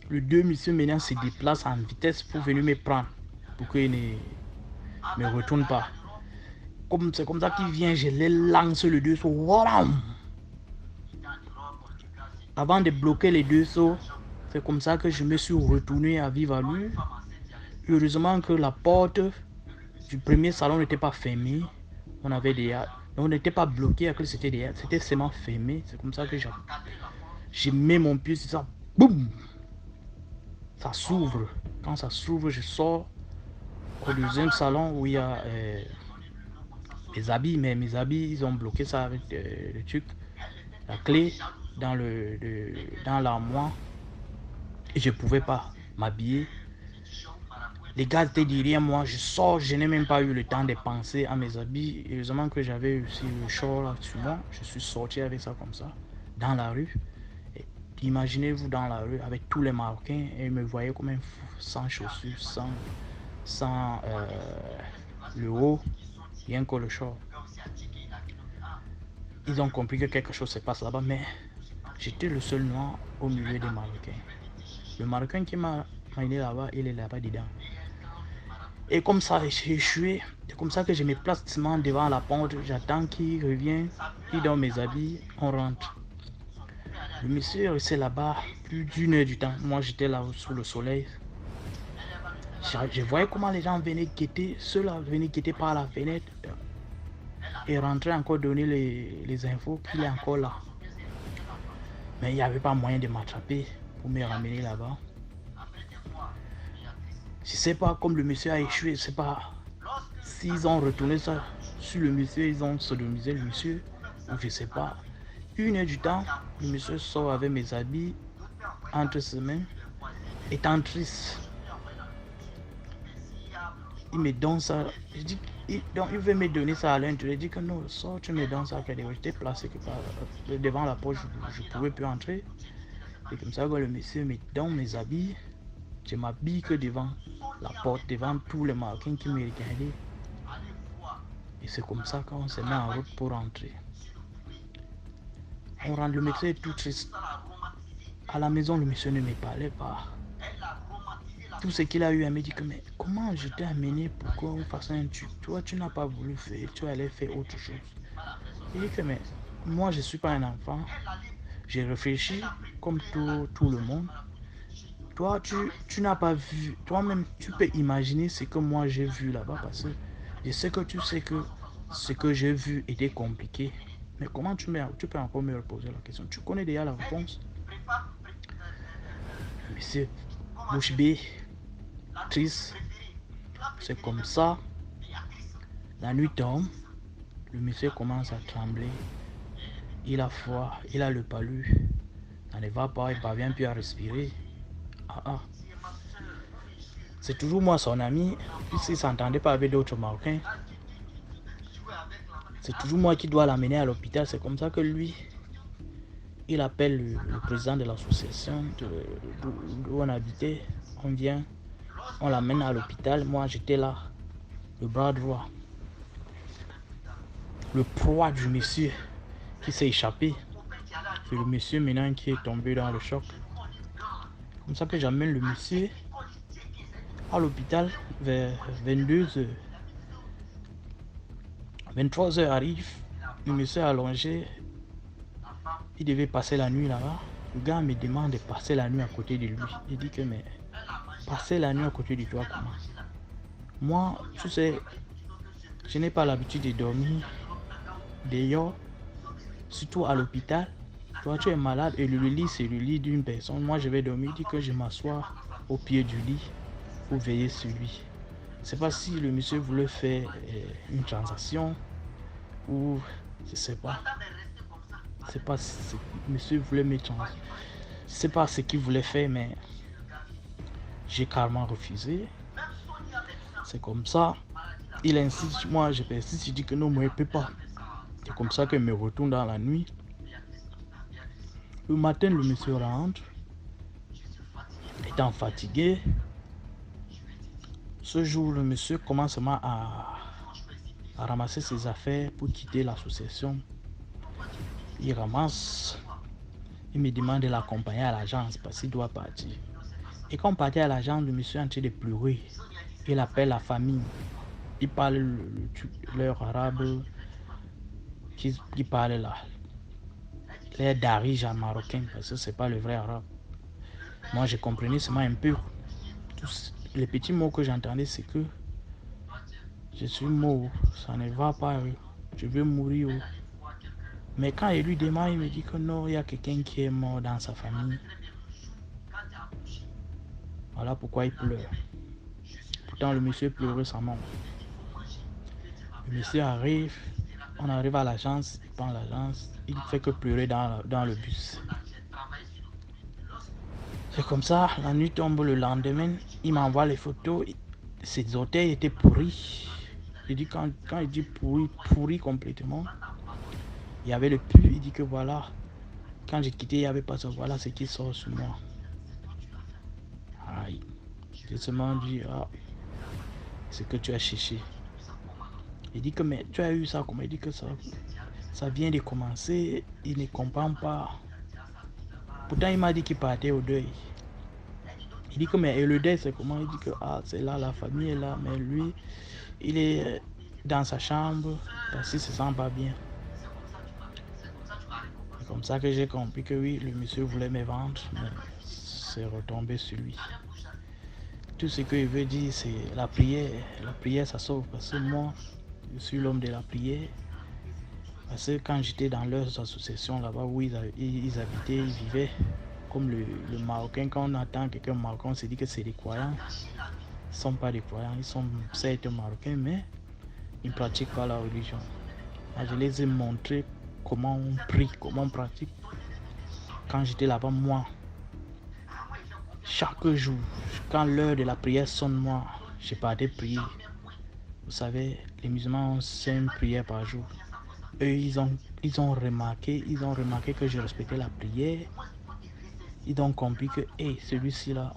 S4: Les deux messieurs maintenant se déplacent en vitesse pour venir me prendre, pour qu'ils ne me retournent pas. C'est comme ça qu'ils viennent, je les lance les deux sauts. Voilà. Avant de bloquer les deux sauts, c'est comme ça que je me suis retourné à vive allure. Heureusement que la porte du premier salon n'était pas fermée. On avait on n'était pas bloqué, c'était seulement fermé. C'est comme ça que j'ai mis mon pied sur ça. Boum! Ça s'ouvre. Quand ça s'ouvre, je sors au deuxième salon où il y a mes habits. Mais mes habits, ils ont bloqué ça avec le truc, la clé dans l'armoire. Et je ne pouvais pas m'habiller. Les gars étaient derrière moi. Je sors, je n'ai même pas eu le temps de penser à mes habits. Heureusement que j'avais aussi le short là sur moi. Je suis sorti avec ça comme ça, dans la rue. Imaginez-vous dans la rue avec tous les Marocains et ils me voyaient comme un fou, sans chaussures, sans le haut, rien que le short. Ils ont compris que quelque chose se passe là-bas, mais j'étais le seul noir au milieu des Marocains. Le Marocain qui m'a emmené là-bas, il est là-bas dedans. Et comme ça, j'ai échoué. C'est comme ça que je me place devant la porte. J'attends qu'il revienne, il donne mes habits, on rentre. Le monsieur est resté là-bas plus d'une heure du temps. Moi, j'étais là sous le soleil. Je voyais comment les gens venaient guetter. Ceux-là venaient guetter par la fenêtre et rentraient encore donner les infos qu'il est encore là. Mais il n'y avait pas moyen de m'attraper pour me ramener là-bas. Je sais pas, comme le monsieur a échoué, je sais pas s'ils ont retourné ça sur le monsieur, ils ont sodomisé le monsieur, ou je sais pas. Une heure du temps, le monsieur sort avec mes habits entre ses mains, étant triste. Il me donne ça. Je dis, il veut me donner ça à l'intérieur. Je dis que non, sors, tu me donnes ça. J'étais placé devant la porte, je ne pouvais plus entrer. Et comme ça, quand le monsieur me donne mes habits, je m'habille que devant la porte, devant tous les Marocains qui me regardaient. Et c'est comme ça qu'on se met en route pour rentrer. On rentre, le monsieur est tout triste. À la maison, le monsieur ne me parlait pas. Tout ce qu'il a eu à me dire que, mais comment je t'ai amené pour qu'on fasse un truc? Toi, tu n'as pas voulu faire, tu allais faire autre chose. Il dit que, mais moi, je ne suis pas un enfant. J'ai réfléchi comme tout le monde. Toi, tu n'as pas vu. Toi-même, tu peux imaginer ce que moi j'ai vu là-bas parce que je sais que tu sais que ce que j'ai vu était compliqué. Mais comment tu peux encore me reposer la question? Tu connais déjà la réponse. Monsieur, bouche bée, triste. C'est comme ça. La nuit tombe. Le monsieur commence à trembler. Il a froid, il a le palu. Ça ne va pas, il ne parvient plus à respirer. C'est toujours moi son ami, puisqu'il ne s'entendait pas avec d'autres Marocains. C'est toujours moi qui dois l'amener à l'hôpital. C'est comme ça que lui, il appelle le président de l'association d'où on habitait. On vient, on l'amène à l'hôpital. Moi, j'étais là, le bras droit. Le proie du monsieur qui s'est échappé. C'est le monsieur maintenant qui est tombé dans le choc. Comme ça que j'amène le monsieur à l'hôpital vers 22h. 23h arrive, le monsieur est allongé. Il devait passer la nuit là-bas. Le gars me demande de passer la nuit à côté de lui. Il dit que, mais passer la nuit à côté de toi comment? Moi, tu sais, je n'ai pas l'habitude de dormir dehors, surtout à l'hôpital. toi tu es malade et le lit c'est le lit d'une personne. Moi je vais dormir, il dit que je m'assois au pied du lit pour veiller sur lui. C'est pas si le monsieur voulait faire une transaction ou je sais pas. C'est pas si le monsieur voulait me changer. Je sais pas ce qu'il voulait faire, mais j'ai carrément refusé. C'est comme ça. Il insiste, moi je persiste, je dis que non, moi je peux pas. C'est comme ça qu'il me retourne dans la nuit. Le matin, le monsieur rentre, étant fatigué. Ce jour, le monsieur commence à ramasser ses affaires pour quitter l'association. Il ramasse, il me demande de l'accompagner à l'agence parce qu'il doit partir. Et quand on partait à l'agence, le monsieur est en train de pleurer. Il appelle la famille. Il parle leur arabe qui parle là. L'air d'Arige en marocain parce que c'est pas le vrai arabe. Moi je comprenais seulement un peu. Tous les petits mots que j'entendais c'est que je suis mort, ça ne va pas, je veux mourir. Mais quand il lui demande, il me dit que non, il y a quelqu'un qui est mort dans sa famille. Voilà pourquoi il pleure. Pourtant le monsieur pleurait sa mort. Le monsieur arrive, on arrive à l'agence, il prend l'agence, il ne fait que pleurer dans le bus. C'est comme ça, la nuit tombe le lendemain, il m'envoie les photos, ses orteils étaient pourris. Il dit quand il dit pourri complètement, il y avait le pu, il dit que voilà, quand j'ai quitté, il n'y avait pas ça, voilà ce qui sort sur moi. Aïe, j'ai seulement dit, ah, ce que tu as cherché. Il dit que mais tu as eu ça comment? Il dit que ça vient de commencer, il ne comprend pas. Pourtant il m'a dit qu'il partait au deuil. Il dit que mais et le deuil c'est comment? Il dit que ah c'est là, la famille est là, mais lui il est dans sa chambre parce qu'il se sent pas bien. C'est comme ça que j'ai compris que oui, le monsieur voulait me vendre, mais c'est retombé sur lui. Tout ce qu'il veut dire c'est la prière. La prière ça sauve parce que moi je suis l'homme de la prière. Parce que quand j'étais dans leurs associations là-bas où ils habitaient, ils vivaient comme le Marocain. Quand on entend quelqu'un Marocain, on se dit que c'est des croyants. Ils ne sont pas des croyants, ils sont certes Marocains, mais ils ne pratiquent pas la religion. Alors, je les ai montré comment on prie, comment on pratique. Quand j'étais là-bas, moi, chaque jour, quand l'heure de la prière sonne, moi, je partais prier. Vous savez, les musulmans ont 5 prières par jour. Eux, ils ont remarqué que je respectais la prière. Ils ont compris que celui-ci là,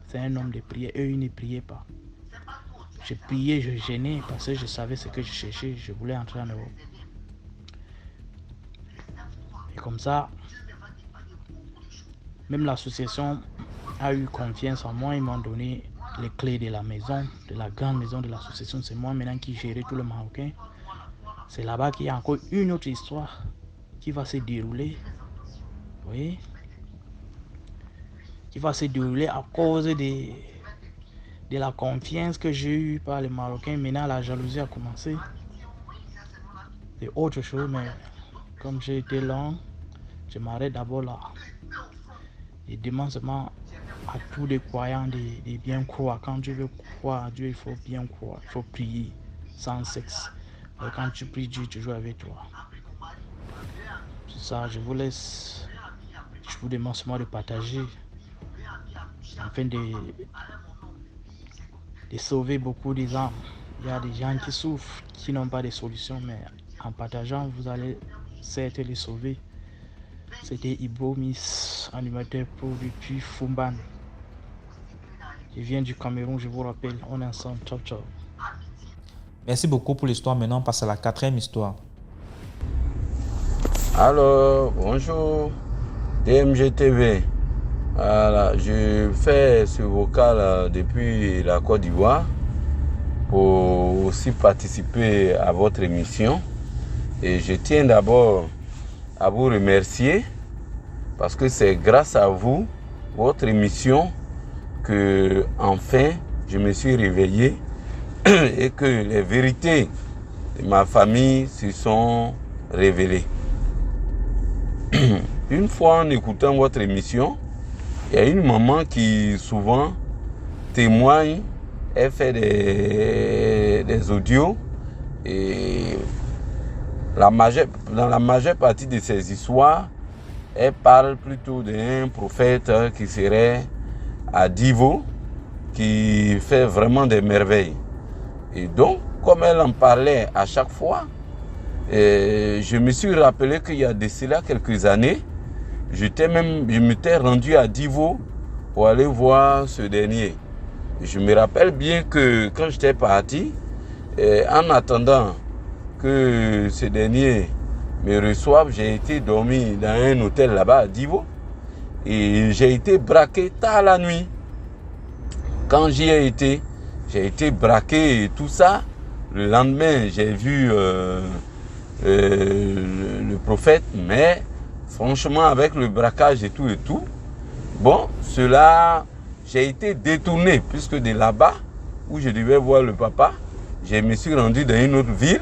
S4: c'est un homme de prière. Eux, ils ne priaient pas. Je priais, je gênais parce que je savais ce que je cherchais. Je voulais entrer en Europe. Et comme ça, même l'association a eu confiance en moi. Ils m'ont donné les clés de la maison, de la grande maison de l'association. C'est moi maintenant qui gérais tout le Marocain. C'est là-bas qu'il y a encore une autre histoire qui va se dérouler. Vous voyez? Qui va se dérouler à cause de la confiance que j'ai eue par les Marocains. Maintenant, la jalousie a commencé. C'est autre chose, mais comme j'ai été long, je m'arrête d'abord là. Je demande seulement à tous les croyants de bien croire. Quand tu veux croire à Dieu, il faut bien croire. Il faut prier sans sexe. Et quand tu pries, Dieu toujours avec toi. C'est ça, je vous laisse. Je vous demande seulement de partager. Afin de sauver beaucoup des âmes. Il y a des gens qui souffrent, qui n'ont pas de solution, mais en partageant, vous allez certes les sauver. C'était Ibo Miss, animateur pour depuis Fumban. Je viens du Cameroun, je vous rappelle. On est ensemble. Ciao, ciao.
S1: Merci beaucoup pour l'histoire. Maintenant, on passe à la 4e histoire.
S5: Alors, bonjour, DMG TV. Voilà, je fais ce vocal depuis la Côte d'Ivoire pour aussi participer à votre émission. Et je tiens d'abord à vous remercier parce que c'est grâce à vous, votre émission, que enfin je me suis réveillé et que les vérités de ma famille se sont révélées. une fois en écoutant votre émission, il y a une maman qui souvent témoigne, elle fait des audios et dans la majeure partie de ces histoires, elle parle plutôt d'un prophète qui serait à Divo, qui fait vraiment des merveilles. Et donc, comme elle en parlait à chaque fois, je me suis rappelé qu'il y a de cela quelques années, je m'étais rendu à Divo pour aller voir ce dernier. Je me rappelle bien que quand j'étais parti, en attendant que ce dernier me reçoive, j'ai été dormi dans un hôtel là-bas à Divo et j'ai été braqué tard la nuit. Quand j'y ai été, j'ai été braqué et tout ça. Le lendemain, j'ai vu le prophète, mais franchement, avec le braquage et tout, bon, cela, j'ai été détourné, puisque de là-bas, où je devais voir le papa, je me suis rendu dans une autre ville,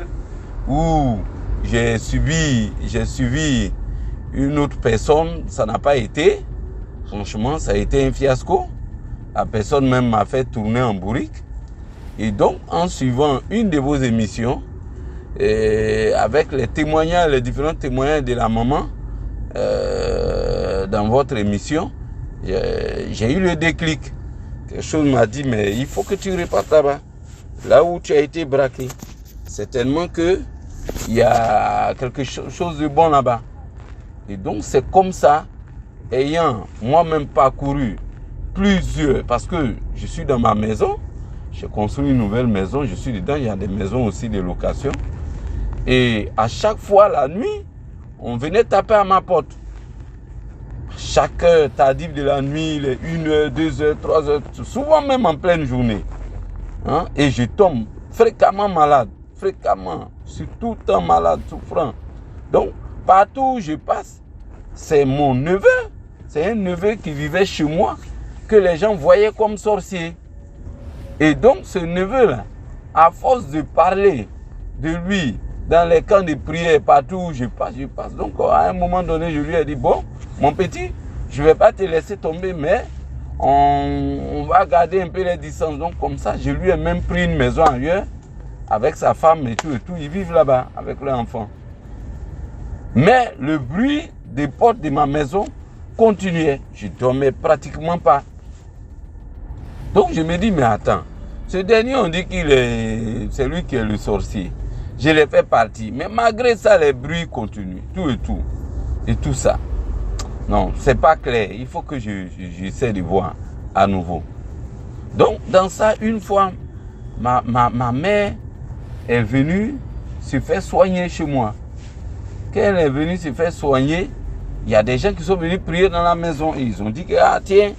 S5: où j'ai suivi une autre personne, ça n'a pas été. Franchement, ça a été un fiasco. La personne même m'a fait tourner en bourrique. Et donc, en suivant une de vos émissions, avec les différents témoignages de la maman, dans votre émission, j'ai eu le déclic. Quelque chose m'a dit, mais il faut que tu repartes là-bas, là où tu as été braqué. Certainement qu'il y a quelque chose de bon là-bas. Et donc, c'est comme ça, ayant moi-même parcouru plusieurs, parce que je suis dans ma maison, j'ai construit une nouvelle maison, je suis dedans, il y a des maisons aussi de location. Et à chaque fois la nuit, on venait taper à ma porte. Chaque heure tardive de la nuit, les 1h, 2h, 3h, souvent même en pleine journée. Hein? Et je tombe fréquemment malade, fréquemment, je suis tout le temps malade, souffrant. Donc, partout où je passe, c'est mon neveu, c'est un neveu qui vivait chez moi, que les gens voyaient comme sorcier. Et donc, ce neveu-là, à force de parler de lui dans les camps de prière, partout où je passe. Donc, à un moment donné, je lui ai dit, bon, mon petit, je ne vais pas te laisser tomber, mais on va garder un peu les distances. Donc, comme ça, je lui ai même pris une maison ailleurs, avec sa femme et tout. Ils vivent là-bas, avec leur enfant. Mais le bruit des portes de ma maison continuait. Je ne dormais pratiquement pas. Donc, je me dis, mais attends, ce dernier, on dit c'est lui qui est le sorcier. Je l'ai fait partir. Mais malgré ça, les bruits continuent. Et tout ça. Non, c'est pas clair. Il faut que j'essaie de voir à nouveau. Donc, dans ça, une fois, ma mère est venue se faire soigner chez moi. Quand elle est venue se faire soigner, il y a des gens qui sont venus prier dans la maison. Et ils ont dit que, tiens,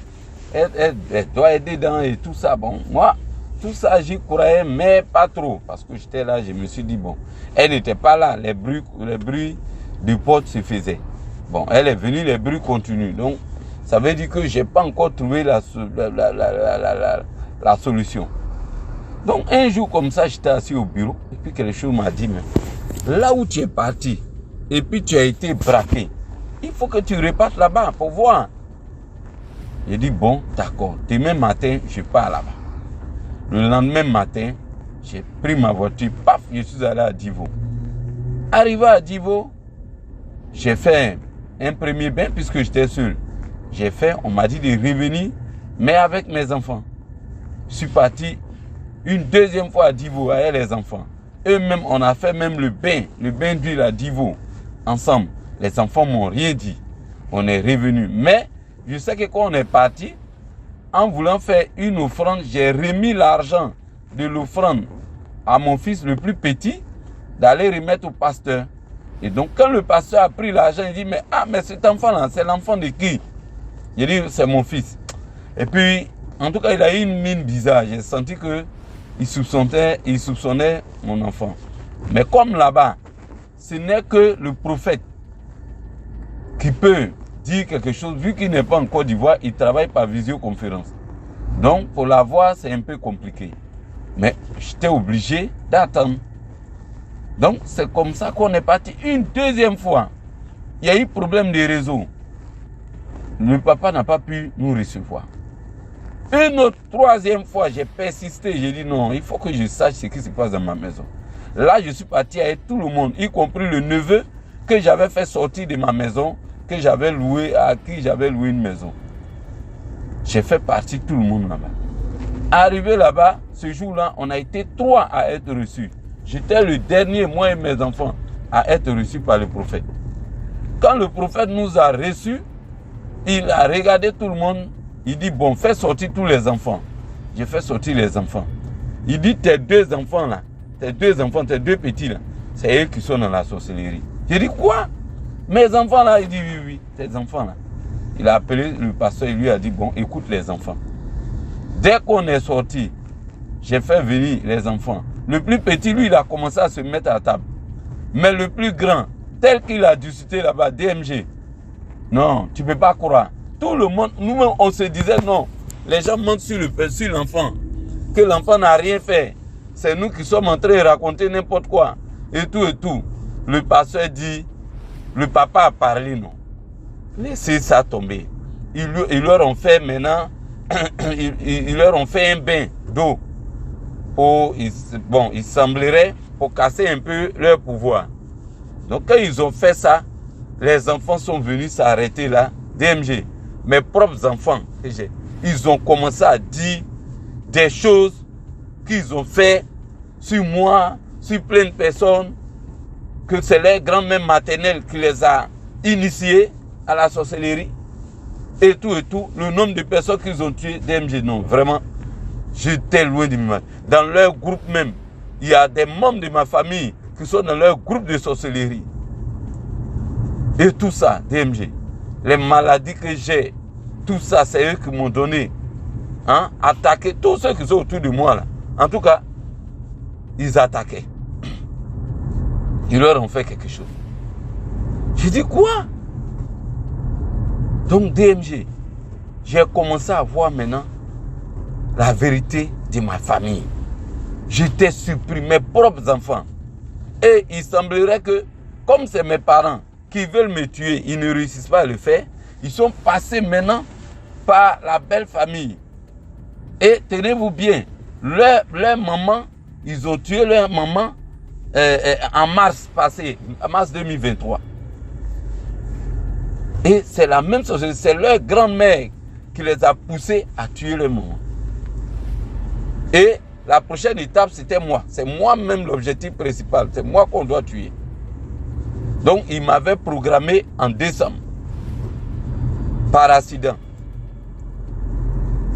S5: elle doit être dedans et tout ça. Bon, moi, tout ça, j'y croyais, mais pas trop. Parce que j'étais là, je me suis dit, bon, elle n'était pas là. Les bruits du porte se faisaient. Bon, elle est venue, les bruits continuent. Donc, ça veut dire que je n'ai pas encore trouvé la solution. Donc, un jour comme ça, j'étais assis au bureau. Et puis, quelque chose m'a dit, mais là où tu es parti, et puis tu as été braqué, il faut que tu repartes là-bas pour voir. J'ai dit, bon, d'accord. Demain matin, je pars là-bas. Le lendemain matin, j'ai pris ma voiture, paf, je suis allé à Divo. Arrivé à Divo, j'ai fait un premier bain puisque j'étais seul. On m'a dit de revenir, mais avec mes enfants. Je suis parti une deuxième fois à Divo avec les enfants. Eux-mêmes, on a fait même le bain d'huile à Divo, ensemble. Les enfants m'ont rien dit. On est revenu. Mais, je sais que quand on est parti, en voulant faire une offrande, j'ai remis l'argent de l'offrande à mon fils le plus petit d'aller remettre au pasteur. Et donc, quand le pasteur a pris l'argent, il dit, mais cet enfant-là, c'est l'enfant de qui? J'ai dit, c'est mon fils. Et puis, en tout cas, il a eu une mine bizarre. J'ai senti qu'il soupçonnait mon enfant. Mais comme là-bas, ce n'est que le prophète qui peut dire quelque chose, vu qu'il n'est pas en Côte d'Ivoire, il travaille par visioconférence. Donc, pour l'avoir, c'est un peu compliqué. Mais j'étais obligé d'attendre. Donc, c'est comme ça qu'on est parti une deuxième fois. Il y a eu problème de réseau. le papa n'a pas pu nous recevoir. Une autre, troisième fois, j'ai persisté. J'ai dit non, il faut que je sache ce qui se passe dans ma maison. Là, je suis parti avec tout le monde, y compris le neveu que j'avais fait sortir de ma maison, que j'avais loué, à qui j'avais loué une maison. J'ai fait partie tout le monde là-bas. Arrivé là-bas, ce jour-là, on a été 3 à être reçus. J'étais le dernier, moi et mes enfants, à être reçus par le prophète. Quand le prophète nous a reçus, il a regardé tout le monde. Il dit, bon, fais sortir tous les enfants. J'ai fait sortir les enfants. Il dit, tes 2 enfants là, tes 2 enfants, tes 2 petits là, c'est eux qui sont dans la sorcellerie. J'ai dit, quoi? Mes enfants là? Il dit, oui, oui, tes enfants là. Il a appelé le pasteur, il lui a dit, bon, écoute les enfants. Dès qu'on est sorti, j'ai fait venir les enfants. Le plus petit, lui, il a commencé à se mettre à table. Mais le plus grand, tel qu'il a discuté là-bas, DMG, non, tu ne peux pas croire. Tout le monde, nous-mêmes, on se disait non. Les gens mentent sur l'enfant, que l'enfant n'a rien fait. C'est nous qui sommes en train de raconter n'importe quoi. Et tout et tout. Le pasteur dit, le papa a parlé, non. Laissez ça tomber. Ils leur ont fait maintenant, ils leur ont fait un bain d'eau. Il semblerait pour casser un peu leur pouvoir. Donc quand ils ont fait ça, les enfants sont venus s'arrêter là. DMG, mes propres enfants, ils ont commencé à dire des choses qu'ils ont fait sur moi, sur plein de personnes, que c'est leur grand-mère maternelle qui les a initiés à la sorcellerie. Et tout, le nombre de personnes qu'ils ont tuées, DMG, non, vraiment, j'étais loin de moi. Dans leur groupe même, il y a des membres de ma famille qui sont dans leur groupe de sorcellerie. Et tout ça, DMG, les maladies que j'ai, tout ça, c'est eux qui m'ont donné. Attaquer tous ceux qui sont autour de moi là. En tout cas, ils attaquaient. Ils leur ont fait quelque chose. J'ai dit quoi? Donc DMG, j'ai commencé à voir maintenant la vérité de ma famille. J'étais surpris, mes propres enfants. Et il semblerait que, comme c'est mes parents qui veulent me tuer, ils ne réussissent pas à le faire. Ils sont passés maintenant par la belle famille. Et tenez-vous bien, leur maman, ils ont tué leur maman en mars passé, en mars 2023. Et c'est la même chose, c'est leur grand-mère qui les a poussés à tuer leur maman. Et la prochaine étape, c'était moi. C'est moi-même l'objectif principal. C'est moi qu'on doit tuer. Donc, il m'avait programmé en décembre. Par accident.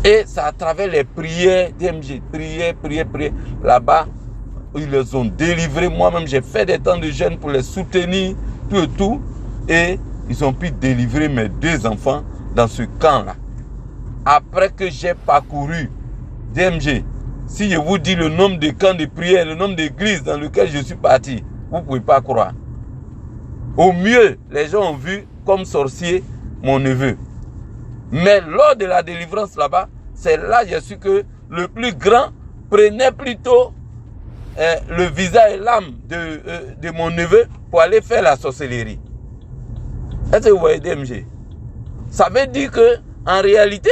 S5: Et c'est à travers les prières DMG. Prières. Là-bas, ils les ont délivrés. Moi-même, j'ai fait des temps de jeûne pour les soutenir. Tout. Et ils ont pu délivrer mes 2 enfants dans ce camp-là. Après que j'ai parcouru DMG, si je vous dis le nombre de camps de prière, le nombre d'églises dans lesquelles je suis parti, vous ne pouvez pas croire. Au mieux, les gens ont vu comme sorcier mon neveu. Mais lors de la délivrance là-bas, c'est là que j'ai su que le plus grand prenait plutôt le visage et l'âme de mon neveu pour aller faire la sorcellerie. Est-ce que vous voyez DMG? Ça veut dire que en réalité,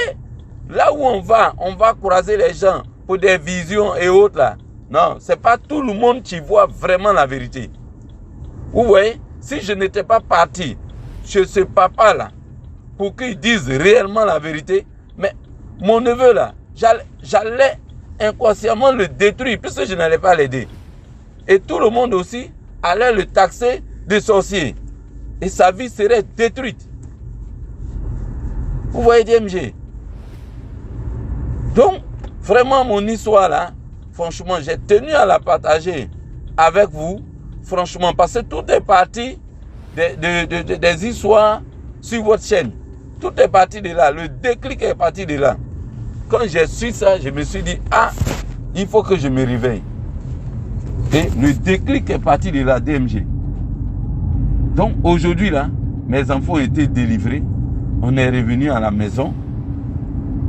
S5: là où on va croiser les gens pour des visions et autres là. Non, c'est pas tout le monde qui voit vraiment la vérité. Vous voyez, si je n'étais pas parti chez ce papa là, pour qu'il dise réellement la vérité, mais mon neveu là, j'allais inconsciemment le détruire puisque je n'allais pas l'aider. Et tout le monde aussi allait le taxer de sorcier. Et sa vie serait détruite. Vous voyez DMG? Donc, vraiment mon histoire là, franchement, j'ai tenu à la partager avec vous. Franchement, parce que tout est parti des histoires sur votre chaîne. Tout est parti de là. Le déclic est parti de là. Quand j'ai su ça, je me suis dit, il faut que je me réveille. Et le déclic est parti de là, DMG. Donc aujourd'hui là, mes enfants ont été délivrés. On est revenu à la maison.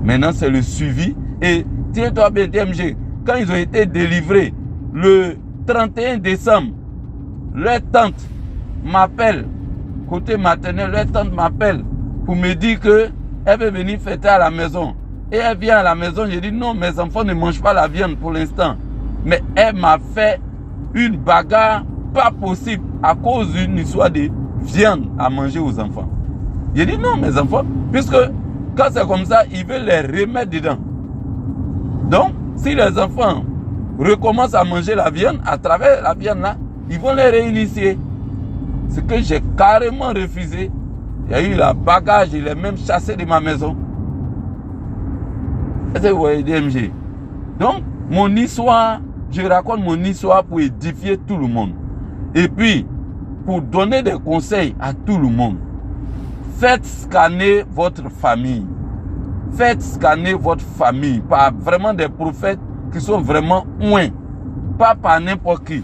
S5: Maintenant, c'est le suivi. Et tiens-toi bien, DMG, quand ils ont été délivrés, le 31 décembre, leur tante m'appelle, côté maternel, leur tante m'appelle pour me dire qu'elle veut venir fêter à la maison. Et elle vient à la maison, j'ai dit non, mes enfants ne mangent pas la viande pour l'instant. Mais elle m'a fait une bagarre pas possible à cause d'une histoire de viande à manger aux enfants. J'ai dit non, mes enfants, puisque quand c'est comme ça, ils veulent les remettre dedans. Donc, si les enfants recommencent à manger la viande, à travers la viande là, ils vont les réinitier. Ce que j'ai carrément refusé. Il y a eu la bagarre, je l'ai même chassé de ma maison. Est-ce que vous voyez DMG? Donc, mon histoire, je raconte mon histoire pour édifier tout le monde. Et puis, pour donner des conseils à tout le monde. Faites scanner votre famille. Faites scanner votre famille par vraiment des prophètes qui sont vraiment loin. Pas par n'importe qui.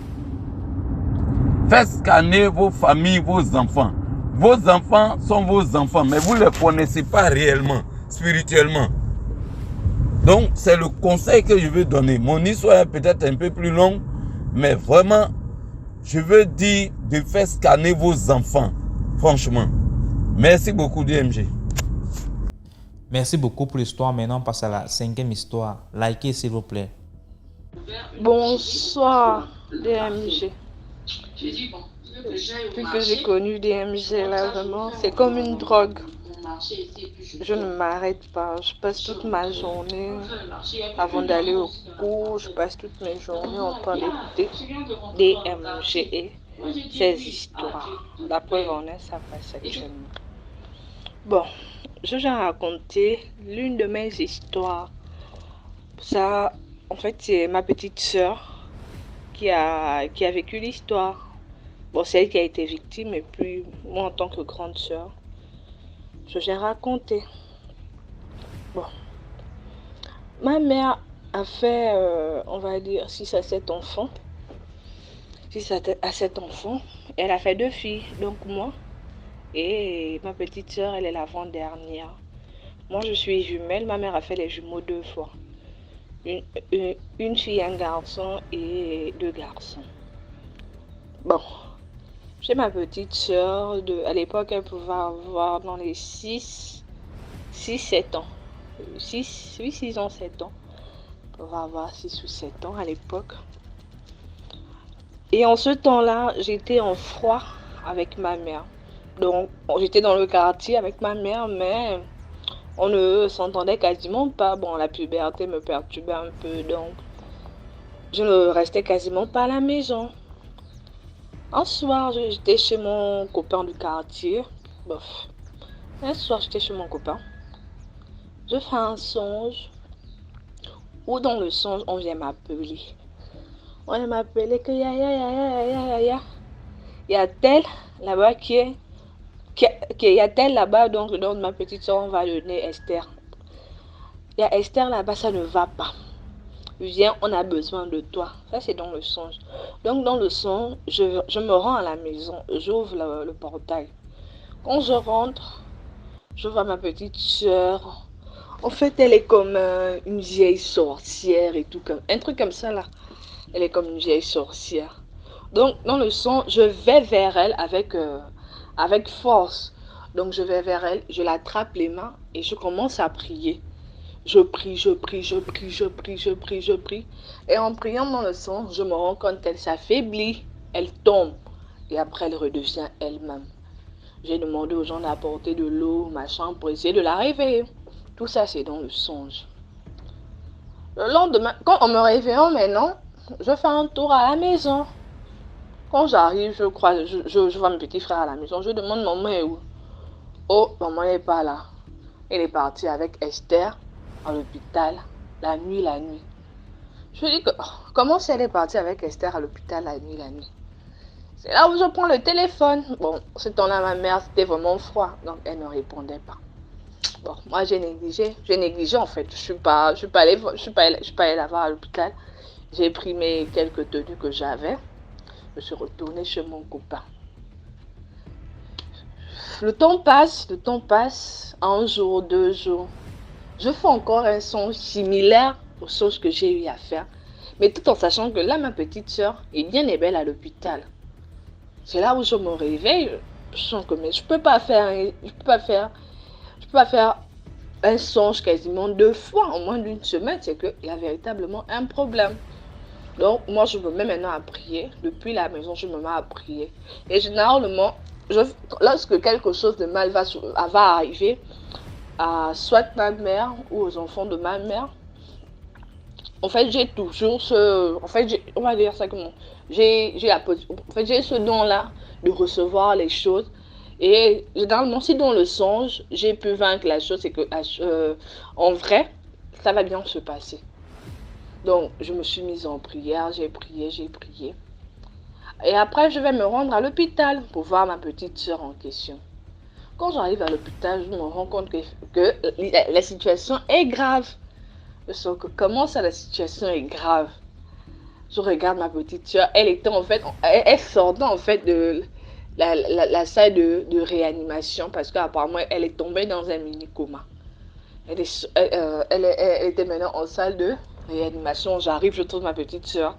S5: Faites scanner vos familles, vos enfants. Vos enfants sont vos enfants, mais vous ne les connaissez pas réellement, spirituellement. Donc, c'est le conseil que je veux donner. Mon histoire est peut-être un peu plus longue, mais vraiment, je veux dire de faire scanner vos enfants. Franchement. Merci beaucoup, DMG.
S1: Merci beaucoup pour l'histoire. Maintenant, on passe à la 5e histoire. Likez, s'il vous plaît.
S6: Bonsoir, DMG. Depuis que j'ai connu DMG, là, vraiment, c'est comme une drogue. Je ne m'arrête pas. Je passe toute ma journée, avant d'aller au cours, je passe toutes mes journées en train d'écouter DMG et ses histoires. La preuve en est, ça passe actuellement. Bon, je vais raconter l'une de mes histoires. Ça, en fait, c'est ma petite sœur qui a vécu l'histoire. Bon, c'est elle qui a été victime, et puis moi, en tant que grande sœur, je vais raconter. Bon, ma mère a fait, on va dire, 6 à 7 enfants. 6 à 7 enfants. Elle a fait 2 filles, donc moi. Et ma petite sœur, elle est l'avant-dernière. Moi, je suis jumelle. Ma mère a fait les jumeaux 2 fois. Une fille, un garçon et 2 garçons. Bon, j'ai ma petite sœur. À l'époque, elle pouvait avoir dans les 6, 7 ans. 6 ans, 7 ans. Elle pouvait avoir 6 ou 7 ans à l'époque. Et en ce temps-là, j'étais en froid avec ma mère. Donc, j'étais dans le quartier avec ma mère, mais on ne s'entendait quasiment pas. Bon, la puberté me perturbait un peu, donc je ne restais quasiment pas à la maison. Un soir, j'étais chez mon copain du quartier. Bof. Un soir, j'étais chez mon copain. Je fais un songe. Ou dans le songe, on vient m'appeler. On vient m'appeler que y a tel là-bas y a tel là-bas, donc le nom de ma petite soeur, on va le donner Esther. Il y a Esther là-bas, ça ne va pas. Viens, on a besoin de toi. Ça, c'est dans le songe. Donc, dans le songe, je me rends à la maison. J'ouvre le portail. Quand je rentre, je vois ma petite soeur. En fait, elle est comme une vieille sorcière et tout. Un truc comme ça, là. Elle est comme une vieille sorcière. Donc, dans le songe, je vais vers elle avec force. Donc, je vais vers elle, je l'attrape les mains et je commence à prier. Je prie. Et en priant dans le songe, je me rends compte qu'elle s'affaiblit, elle tombe. Et après, elle redevient elle-même. J'ai demandé aux gens d'apporter de l'eau, machin, pour essayer de la réveiller. Tout ça, c'est dans le songe. Le lendemain, quand on me réveille maintenant, je fais un tour à la maison. Quand j'arrive, je vois mon petit frère à la maison. Je demande maman est où? Oh, maman n'est pas là. Elle est partie avec Esther à l'hôpital la nuit. Je lui dis que comment si elle est partie avec Esther à l'hôpital la nuit? C'est là où je prends le téléphone. Bon, ce temps-là, ma mère, c'était vraiment froid, donc elle ne répondait pas. Bon, moi j'ai négligé en fait. Je suis pas allée la voir à l'hôpital. J'ai pris mes quelques tenues que j'avais. Je suis retournée chez mon copain. Le temps passe, 1 jour, 2 jours. Je fais encore un songe similaire aux songes que j'ai eu à faire. Mais tout en sachant que là, ma petite soeur est bien et belle à l'hôpital. C'est là où je me réveille. Je sens que mais je peux pas faire je peux pas faire un songe quasiment 2 fois en moins d'une semaine, c'est qu'il y a véritablement un problème. Donc, moi, je me mets maintenant à prier. Depuis la maison, je me mets à prier. Et généralement, lorsque quelque chose de mal va arriver, à soit ma mère ou aux enfants de ma mère, en fait, j'ai toujours ce... En fait, on va dire ça comment? J'ai ce don-là de recevoir les choses. Et généralement, si dans le songe, j'ai pu vaincre la chose, c'est que en vrai, ça va bien se passer. Donc, je me suis mise en prière, j'ai prié. Et après, je vais me rendre à l'hôpital pour voir ma petite soeur en question. Quand j'arrive à l'hôpital, je me rends compte que la situation est grave. Je sens que comment ça, la situation est grave? Je regarde ma petite soeur, elle était en fait, elle sortait en fait de la salle de réanimation parce qu'apparemment elle est tombée dans un mini coma. Elle était maintenant en salle de réanimation. J'arrive, je trouve ma petite soeur.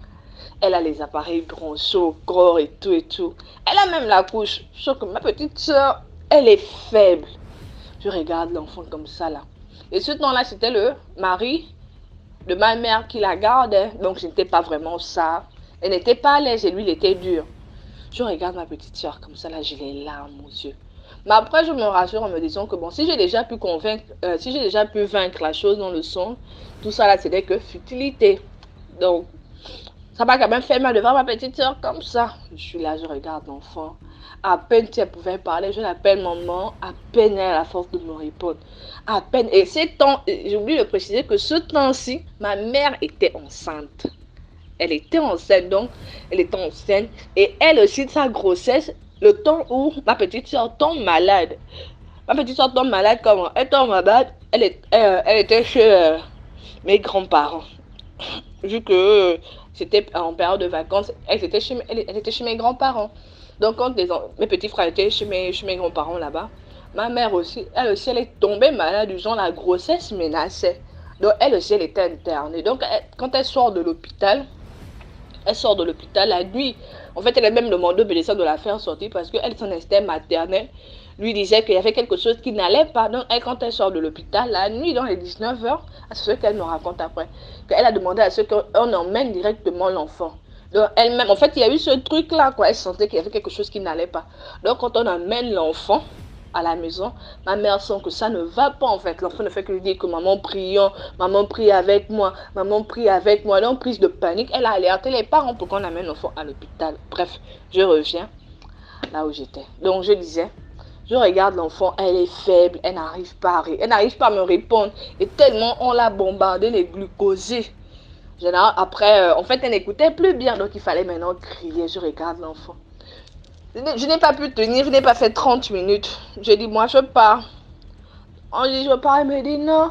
S6: Elle a les appareils bronchaux au corps et tout. Elle a même la couche. Sauf que ma petite soeur, elle est faible. Je regarde l'enfant comme ça là. Et ce temps-là, c'était le mari de ma mère qui la gardait. Donc, je n'étais pas vraiment ça. Elle n'était pas à l'aise et lui, il était dur. Je regarde ma petite soeur comme ça, là, j'ai les larmes aux yeux. Mais après, je me rassure en me disant que bon, si j'ai déjà pu vaincre la chose dans le son, tout ça là, c'était que futilité. Donc, ça m'a quand même fait mal de voir ma petite soeur comme ça. Je suis là, je regarde l'enfant. À peine si elle pouvait parler, je l'appelle maman. À peine elle a la force de me répondre. À peine. Et ces temps, j'ai oublié de préciser que ce temps-ci, ma mère était enceinte. Elle était enceinte, donc elle était enceinte. Et elle aussi, de sa grossesse, le temps où ma petite soeur tombe malade. Ma petite soeur tombe malade comment? Elle tombe malade, elle était chez mes grands-parents. Vu que c'était en période de vacances, elle était chez mes grands-parents. Donc quand mes petits frères étaient chez mes grands-parents là-bas, ma mère aussi, elle est tombée malade, disons la grossesse menaçait. Donc elle aussi, elle était internée. Donc quand elle sort de l'hôpital, la nuit. En fait, elle a même demandé au médecin de la faire sortir parce qu'elle, son instinct maternel, lui disait qu'il y avait quelque chose qui n'allait pas. Donc, elle, quand elle sort de l'hôpital, la nuit, dans les 19h, c'est ce qu'elle nous raconte après, qu'elle a demandé à ce qu'on emmène directement l'enfant. Donc, elle-même, en fait, il y a eu ce truc-là, quoi. Elle sentait qu'il y avait quelque chose qui n'allait pas. Donc, quand on emmène l'enfant à la maison, ma mère sent que ça ne va pas en fait. L'enfant ne fait que lui dire que maman prions, maman prie avec moi, maman prie avec moi. Donc prise de panique, elle a alerté les parents pour qu'on amène l'enfant à l'hôpital. Bref, je reviens là où j'étais. Donc je disais, je regarde l'enfant, elle est faible, elle n'arrive pas à rire, elle n'arrive pas à me répondre. Et tellement on l'a bombardé, les glucosés. Après, en fait, elle n'écoutait plus bien, donc il fallait maintenant crier. Je regarde l'enfant. Je n'ai pas pu tenir, je n'ai pas fait 30 minutes. Je dis, moi, je pars. On dit, je pars, elle me dit, non.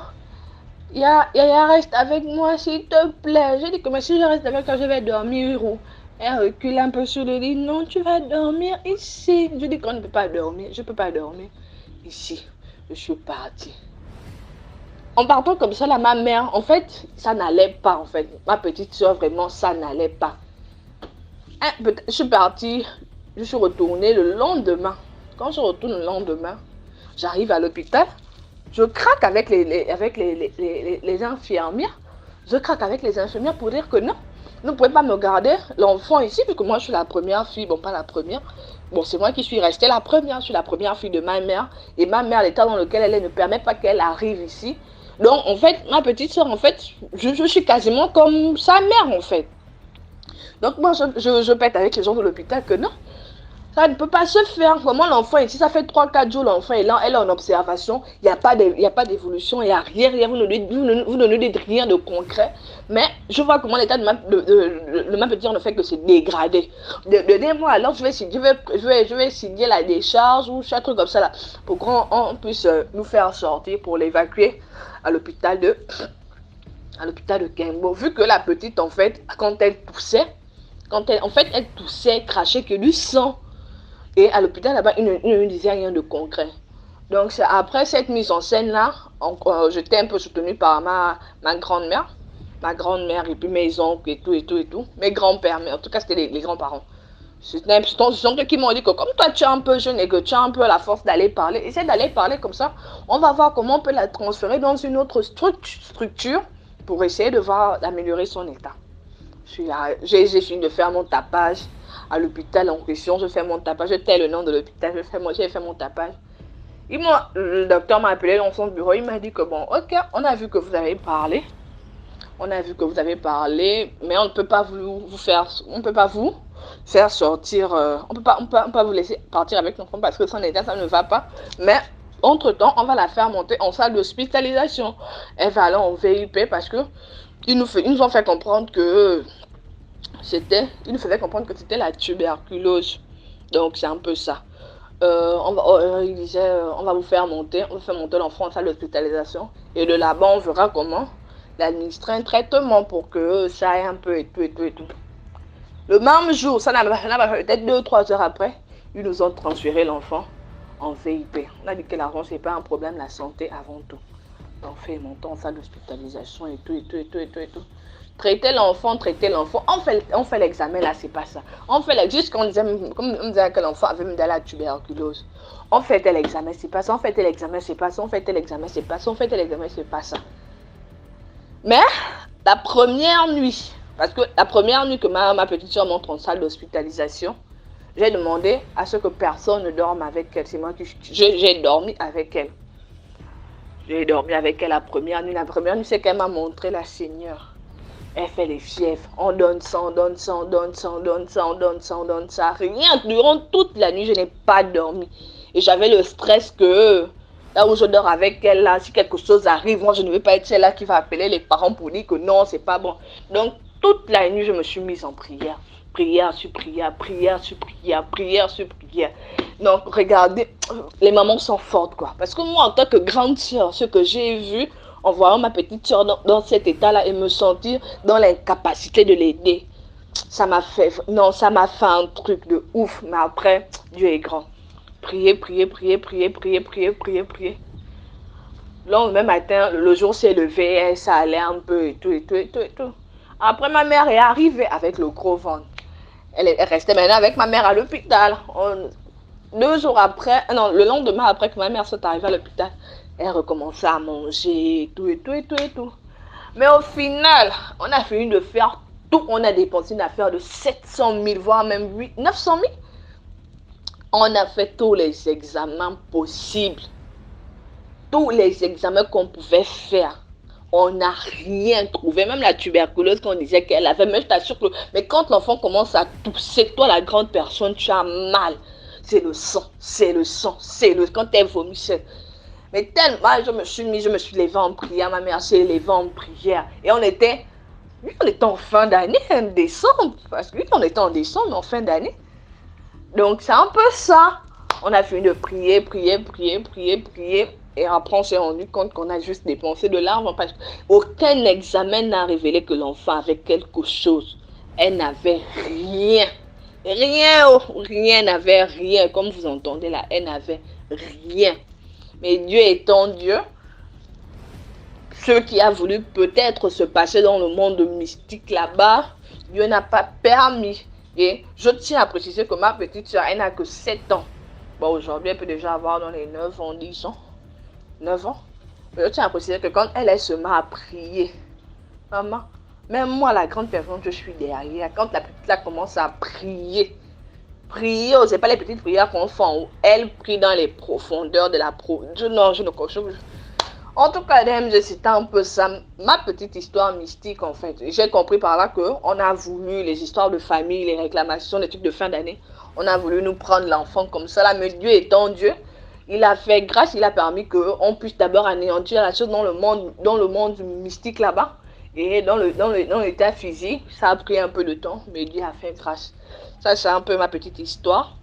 S6: Yaya, reste avec moi, s'il te plaît. Je dis, mais si je reste avec toi, je vais dormir où? Elle recule un peu sur le lit. Non, tu vas dormir ici. Je dis qu'on ne peut pas dormir. Je ne peux pas dormir ici. Je suis partie. En partant comme ça, là, ma mère, en fait, ça n'allait pas, en fait. Ma petite soeur, vraiment, ça n'allait pas. Je suis partie. Je suis retournée le lendemain. Quand je retourne le lendemain, j'arrive à l'hôpital. Je craque avec les infirmières. Je craque avec les infirmières pour dire que non, vous ne pouvez pas me garder l'enfant ici, puisque moi je suis la première fille. Bon, pas la première. Bon, c'est moi qui suis restée la première. Je suis la première fille de ma mère. Et ma mère, l'état dans lequel elle est, ne permet pas qu'elle arrive ici. Donc, en fait, ma petite soeur, en fait, je suis quasiment comme sa mère, en fait. Donc, moi, je pète avec les gens de l'hôpital que non. Ça ne peut pas se faire. Comment l'enfant ici, ça fait 3-4 jours, l'enfant est là, elle est en observation. Il n'y a pas d'évolution, il n'y a rien. Vous ne nous dites rien de concret. Mais je vois comment l'état de ma petite soeur ne fait que se dégrader. Donnez-moi alors, je vais signer la décharge ou chaque truc comme ça là, pour qu'on puisse nous faire sortir pour l'évacuer à l'hôpital de Kembo. Vu que la petite, en fait, quand elle toussait, elle toussait, crachait que du sang. Et à l'hôpital là-bas, ils ne disaient rien de concret. Donc après cette mise en scène-là, j'étais un peu soutenue par ma grand-mère et puis mes oncles et tout. Mes grands-pères, mais en tout cas c'était les grands-parents. Ce sont ceux qui m'ont dit que comme toi tu es un peu jeune et que tu as un peu la force d'aller parler, essaie d'aller parler comme ça. On va voir comment on peut la transférer dans une autre structure pour essayer de voir d'améliorer son état. J'ai fini de faire mon tapage à l'hôpital en question. Je fais mon tapage, je tais le nom de l'hôpital, j'ai fait mon tapage. Le docteur m'a appelé dans son bureau, il m'a dit que bon, ok, on a vu que vous avez parlé. Mais on ne peut pas vous faire sortir, on peut pas vous laisser partir avec l'enfant parce que son état, ça ne va pas. Mais entre-temps, on va la faire monter en salle d'hospitalisation. Elle va aller en VIP parce que ils nous ont fait comprendre que c'était la tuberculose. Donc c'est un peu ça. Il disait, on va faire monter l'enfant en salle d'hospitalisation et de là-bas on verra comment l'administrer un traitement pour que ça aille un peu et tout. Le même jour, ça n'a pas peut-être 2 ou 3 heures après, ils nous ont transféré l'enfant en VIP. On a dit que l'argent c'est pas un problème, la santé avant tout. On fait monter en salle d'hospitalisation et tout. Traiter l'enfant. On fait l'examen là, c'est pas ça. On fait juste qu'on disait, comme on disait que l'enfant avait même de la tuberculose. On fait tel examen, c'est pas ça. On fait tel examen, c'est pas ça. On fait tel examen, c'est pas ça. On fait tel examen, c'est pas ça. Mais la première nuit que ma petite soeur montre en salle d'hospitalisation, j'ai demandé à ce que personne ne dorme avec elle. C'est moi qui j'ai dormi avec elle. J'ai dormi avec elle la première nuit. La première nuit, c'est qu'elle m'a montré la Seigneur. Elle fait les fièvres. On donne ça. Rien. Durant toute la nuit, je n'ai pas dormi. Et j'avais le stress que là où je dors avec elle, là, si quelque chose arrive, moi, je ne vais pas être celle-là qui va appeler les parents pour dire que non, c'est pas bon. Donc, toute la nuit, je me suis mise en prière. Prière sur prière. Donc, regardez, les mamans sont fortes, quoi. Parce que moi, en tant que grande sœur, ce que j'ai vu, en voyant ma petite sœur dans cet état-là et me sentir dans l'incapacité de l'aider, ça m'a fait un truc de ouf. Mais après, Dieu est grand. Prier. Le lendemain matin, le jour s'est levé, ça allait un peu et tout. Après, ma mère est arrivée avec le gros ventre. Elle restait maintenant avec ma mère à l'hôpital. 2 jours après, non, le lendemain après que ma mère soit arrivée à l'hôpital, elle recommençait à manger et tout. Mais au final, on a fini de faire tout. On a dépensé une affaire de 700 000, voire même 900 000. On a fait tous les examens possibles. Tous les examens qu'on pouvait faire. On n'a rien trouvé. Même la tuberculose qu'on disait qu'elle avait. Mais je t'assure que... Mais quand l'enfant commence à tousser, toi la grande personne, tu as mal. C'est le sang. Quand elle vomit, c'est... Mais tellement, je me suis levée en prière. Ma mère s'est levée en prière. Et on était en fin d'année, en décembre. Parce que on était en décembre, en fin d'année. Donc c'est un peu ça. On a fini de prier. Et après, on s'est rendu compte qu'on a juste dépensé de l'argent parce qu'aucun examen n'a révélé que l'enfant avait quelque chose. Elle n'avait rien. Rien n'avait rien. Comme vous entendez là, elle n'avait rien. Mais Dieu étant Dieu, ce qui a voulu peut-être se passer dans le monde mystique là-bas, Dieu n'a pas permis. Et je tiens à préciser que ma petite soeur, elle n'a que 7 ans. Bon, aujourd'hui, elle peut déjà avoir dans les 9 ans, 10 ans. 9 ans. Mais je tiens à préciser que quand elle se met à prier, maman, même moi, la grande personne, je suis derrière. Quand la petite là commence à prier, c'est pas les petites prières qu'on fait en haut. Elle prie dans les profondeurs de la Non, je ne comprends pas. En tout cas, c'était un peu ça, ma petite histoire mystique en fait. J'ai compris par là qu'on a voulu les histoires de famille, les réclamations, les trucs de fin d'année. On a voulu nous prendre l'enfant comme ça là, mais Dieu étant Dieu, il a fait grâce, il a permis qu'on puisse d'abord anéantir la chose dans le monde mystique là-bas. Et dans l'état physique, ça a pris un peu de temps, mais Dieu a fait grâce. Ça, c'est un peu ma petite histoire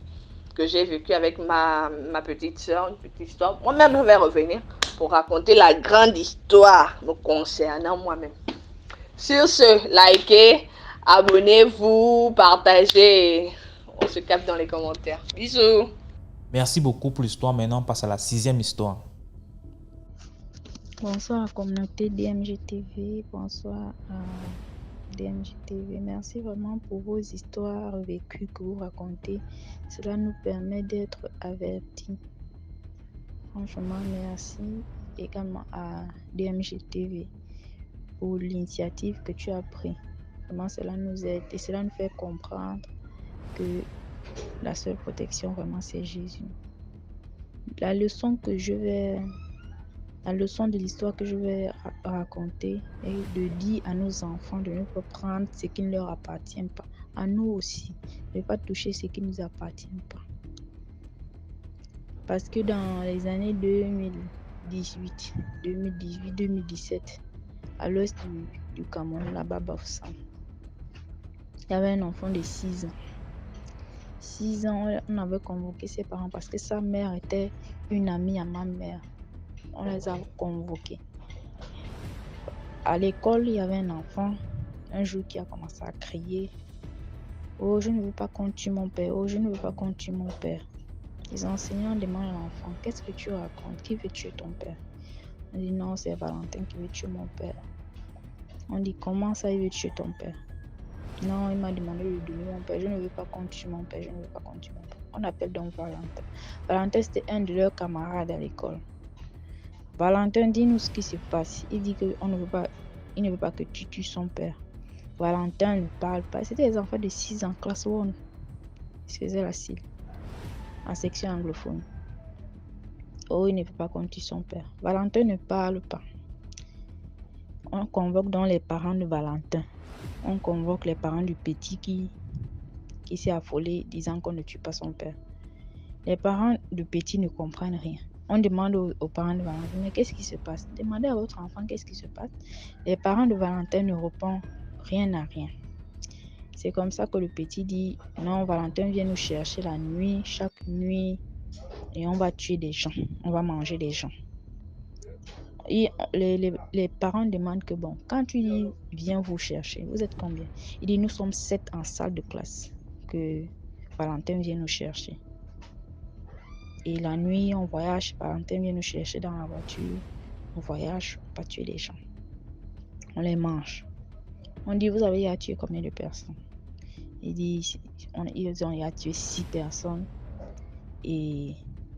S6: que j'ai vécue avec ma petite soeur, une petite histoire. Moi-même, je vais revenir pour raconter la grande histoire me concernant moi-même. Sur ce, likez, abonnez-vous, partagez. On se capte dans les commentaires. Bisous.
S1: Merci beaucoup pour l'histoire. Maintenant, on passe à la 6e histoire.
S7: Bonsoir à la communauté DMG TV. Bonsoir à
S2: DMGTV. Merci vraiment pour vos histoires vécues que vous racontez. Cela nous permet d'être avertis. Franchement, merci également à DMGTV pour l'initiative que tu as prise. Vraiment, cela nous aide et cela nous fait comprendre que la seule protection, vraiment, c'est Jésus. La leçon de l'histoire que je vais raconter est de dire à nos enfants de ne pas prendre ce qui ne leur appartient pas. À nous aussi, de ne pas toucher ce qui ne nous appartient pas. Parce que dans les années 2018, 2017, à l'ouest du Cameroun, là-bas, Bafoussam, il y avait un enfant de 6 ans. 6 ans, on avait convoqué ses parents parce que sa mère était une amie à ma mère. On les a convoqués. À l'école, il y avait un enfant, un jour, qui a commencé à crier. Oh, je ne veux pas qu'on tue mon père. Oh, je ne veux pas qu'on tue mon père. Les enseignants demandent à l'enfant, qu'est-ce que tu racontes? Qui veut tuer ton père? On dit, non, c'est Valentin qui veut tuer mon père. On dit, comment ça, il veut tuer ton père? Non, il m'a demandé de donner mon père. Je ne veux pas qu'on tue mon père. Je ne veux pas qu'on tue mon père. On appelle donc Valentin. Valentin, c'était un de leurs camarades à l'école. Valentin, dis-nous ce qui se passe. Il dit qu'il ne veut pas que tu tues son père. Valentin ne parle pas. C'était des enfants de 6 ans, classe 1. Ils se faisaient la cile. En section anglophone. Oh, il ne veut pas qu'on tue son père. Valentin ne parle pas. On convoque donc les parents de Valentin. On convoque les parents du petit qui s'est affolé disant qu'on ne tue pas son père. Les parents du petit ne comprennent rien. On demande aux parents de Valentin, mais qu'est-ce qui se passe? Demandez à votre enfant qu'est-ce qui se passe. Les parents de Valentin ne répondent rien à rien. C'est comme ça que le petit dit, non, Valentin vient nous chercher la nuit, chaque nuit, et on va tuer des gens, on va manger des gens. Et les parents demandent que bon, quand tu dis viens vous chercher, vous êtes combien? Il dit nous sommes 7 en salle de classe, que Valentin vient nous chercher. Et la nuit, on voyage, Valentin vient nous chercher dans la voiture, on voyage, on va tuer les gens. On les mange. On dit vous avez tué combien de personnes? Il dit ils ont tué 6 personnes et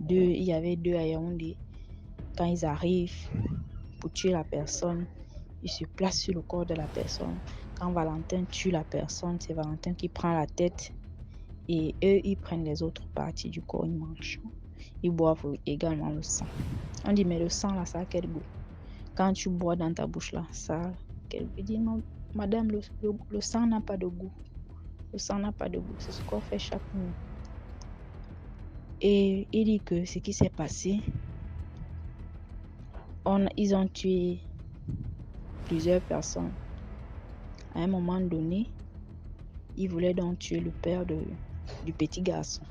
S2: il y avait 2 à Yaoundé. Quand ils arrivent pour tuer la personne, ils se placent sur le corps de la personne. Quand Valentin tue la personne, c'est Valentin qui prend la tête et eux, ils prennent les autres parties du corps, ils mangent. Ils boivent également le sang. On dit, mais le sang là, ça a quel goût? Quand tu bois dans ta bouche là, ça a quel goût? Il dit, non, madame, le sang n'a pas de goût. Le sang n'a pas de goût. C'est ce qu'on fait chaque nuit. Et il dit que ce qui s'est passé, ils ont tué plusieurs personnes. À un moment donné, ils voulaient donc tuer le père du petit garçon.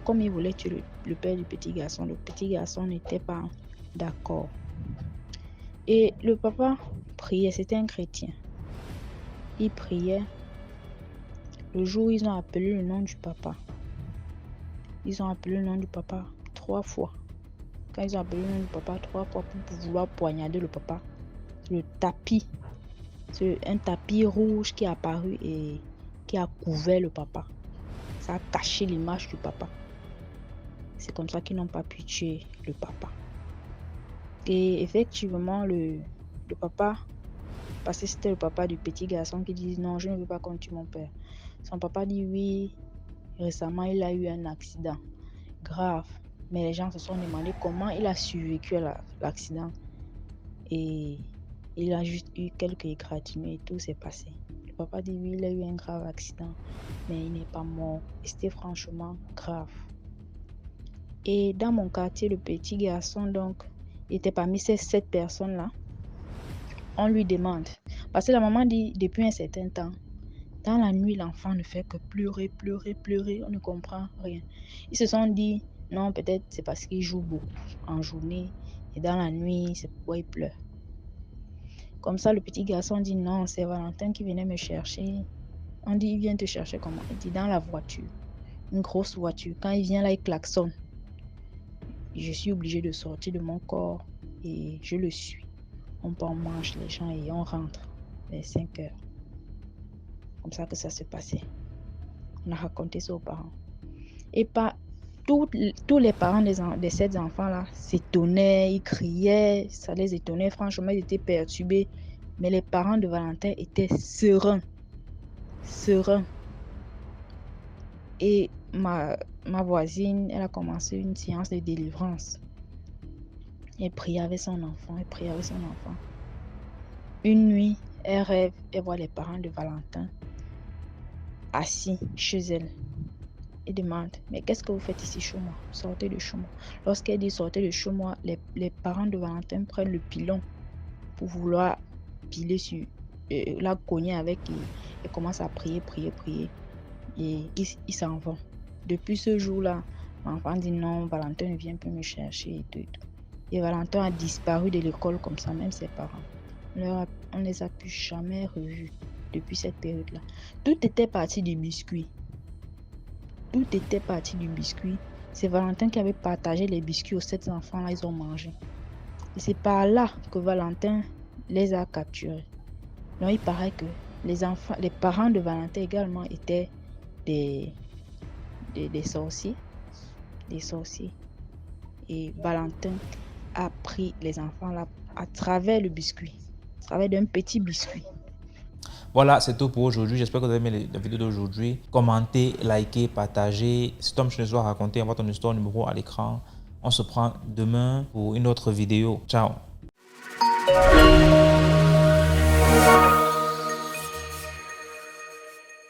S2: Comme ils voulaient tuer le père du petit garçon n'était pas d'accord. Et le papa priait, c'était un chrétien. Il priait. Le jour où ils ont appelé le nom du papa, ils ont appelé le nom du papa 3 fois. Quand ils ont appelé le nom du papa 3 fois pour vouloir poignarder le papa, le tapis, c'est un tapis rouge qui est apparu et qui a couvert le papa. Ça a caché l'image du papa. C'est comme ça qu'ils n'ont pas pu tuer le papa. Et effectivement, le papa, parce que c'était le papa du petit garçon qui dit non, je ne veux pas qu'on tue mon père. Son papa dit oui, récemment il a eu un accident grave. Mais les gens se sont demandé comment il a survécu à l'accident. Et il a juste eu quelques égratignures et tout s'est passé. Le papa dit oui, il a eu un grave accident, mais il n'est pas mort. C'était franchement grave. Et dans mon quartier, le petit garçon, donc, il était parmi ces 7 personnes-là. On lui demande, parce que la maman dit depuis un certain temps, dans la nuit, l'enfant ne fait que pleurer, on ne comprend rien. Ils se sont dit, non, peut-être c'est parce qu'il joue beaucoup en journée, et dans la nuit, c'est pourquoi il pleure. Comme ça, le petit garçon dit, non, c'est Valentin qui venait me chercher. On dit, il vient te chercher comment? Il dit, dans la voiture, une grosse voiture. Quand il vient là, il klaxonne. Je suis obligée de sortir de mon corps et je le suis.
S7: on mange les gens et on rentre vers 5 heures. Comme ça que ça se passait. On a raconté ça aux parents. Et pas tous les parents de ces enfants-là s'étonnaient, ils criaient, ça les étonnait. Franchement, ils étaient perturbés. Mais les parents de Valentin étaient sereins. Et ma voisine, elle a commencé une séance de délivrance. Elle priait avec son enfant. Une nuit, elle rêve, elle voit les parents de Valentin assis chez elle. Elle demande, mais qu'est-ce que vous faites ici chez moi? Sortez de chez moi. Lorsqu'elle dit sortez de chez moi, les parents de Valentin prennent le pilon pour vouloir piler sur, la cogner avec et commencent à prier. Et ils s'en vont. Depuis ce jour-là, l'enfant dit non, Valentin ne vient plus me chercher et tout. Et Valentin a disparu de l'école comme ça, même ses parents. On ne les a plus jamais revus depuis cette période-là. Tout était parti du biscuit. C'est Valentin qui avait partagé les biscuits aux 7 enfants-là, ils ont mangé. Et c'est par là que Valentin les a capturés. Donc il paraît que les parents de Valentin également étaient des sorciers. Et Valentin a pris les enfants-là à travers le biscuit, à travers d'un petit biscuit.
S1: Voilà, c'est tout pour aujourd'hui. J'espère que vous avez aimé la vidéo d'aujourd'hui. Commentez, likez, partagez. Si Tom Schnezois a raconté, envoie ton histoire numéro à l'écran. On se prend demain pour une autre vidéo. Ciao.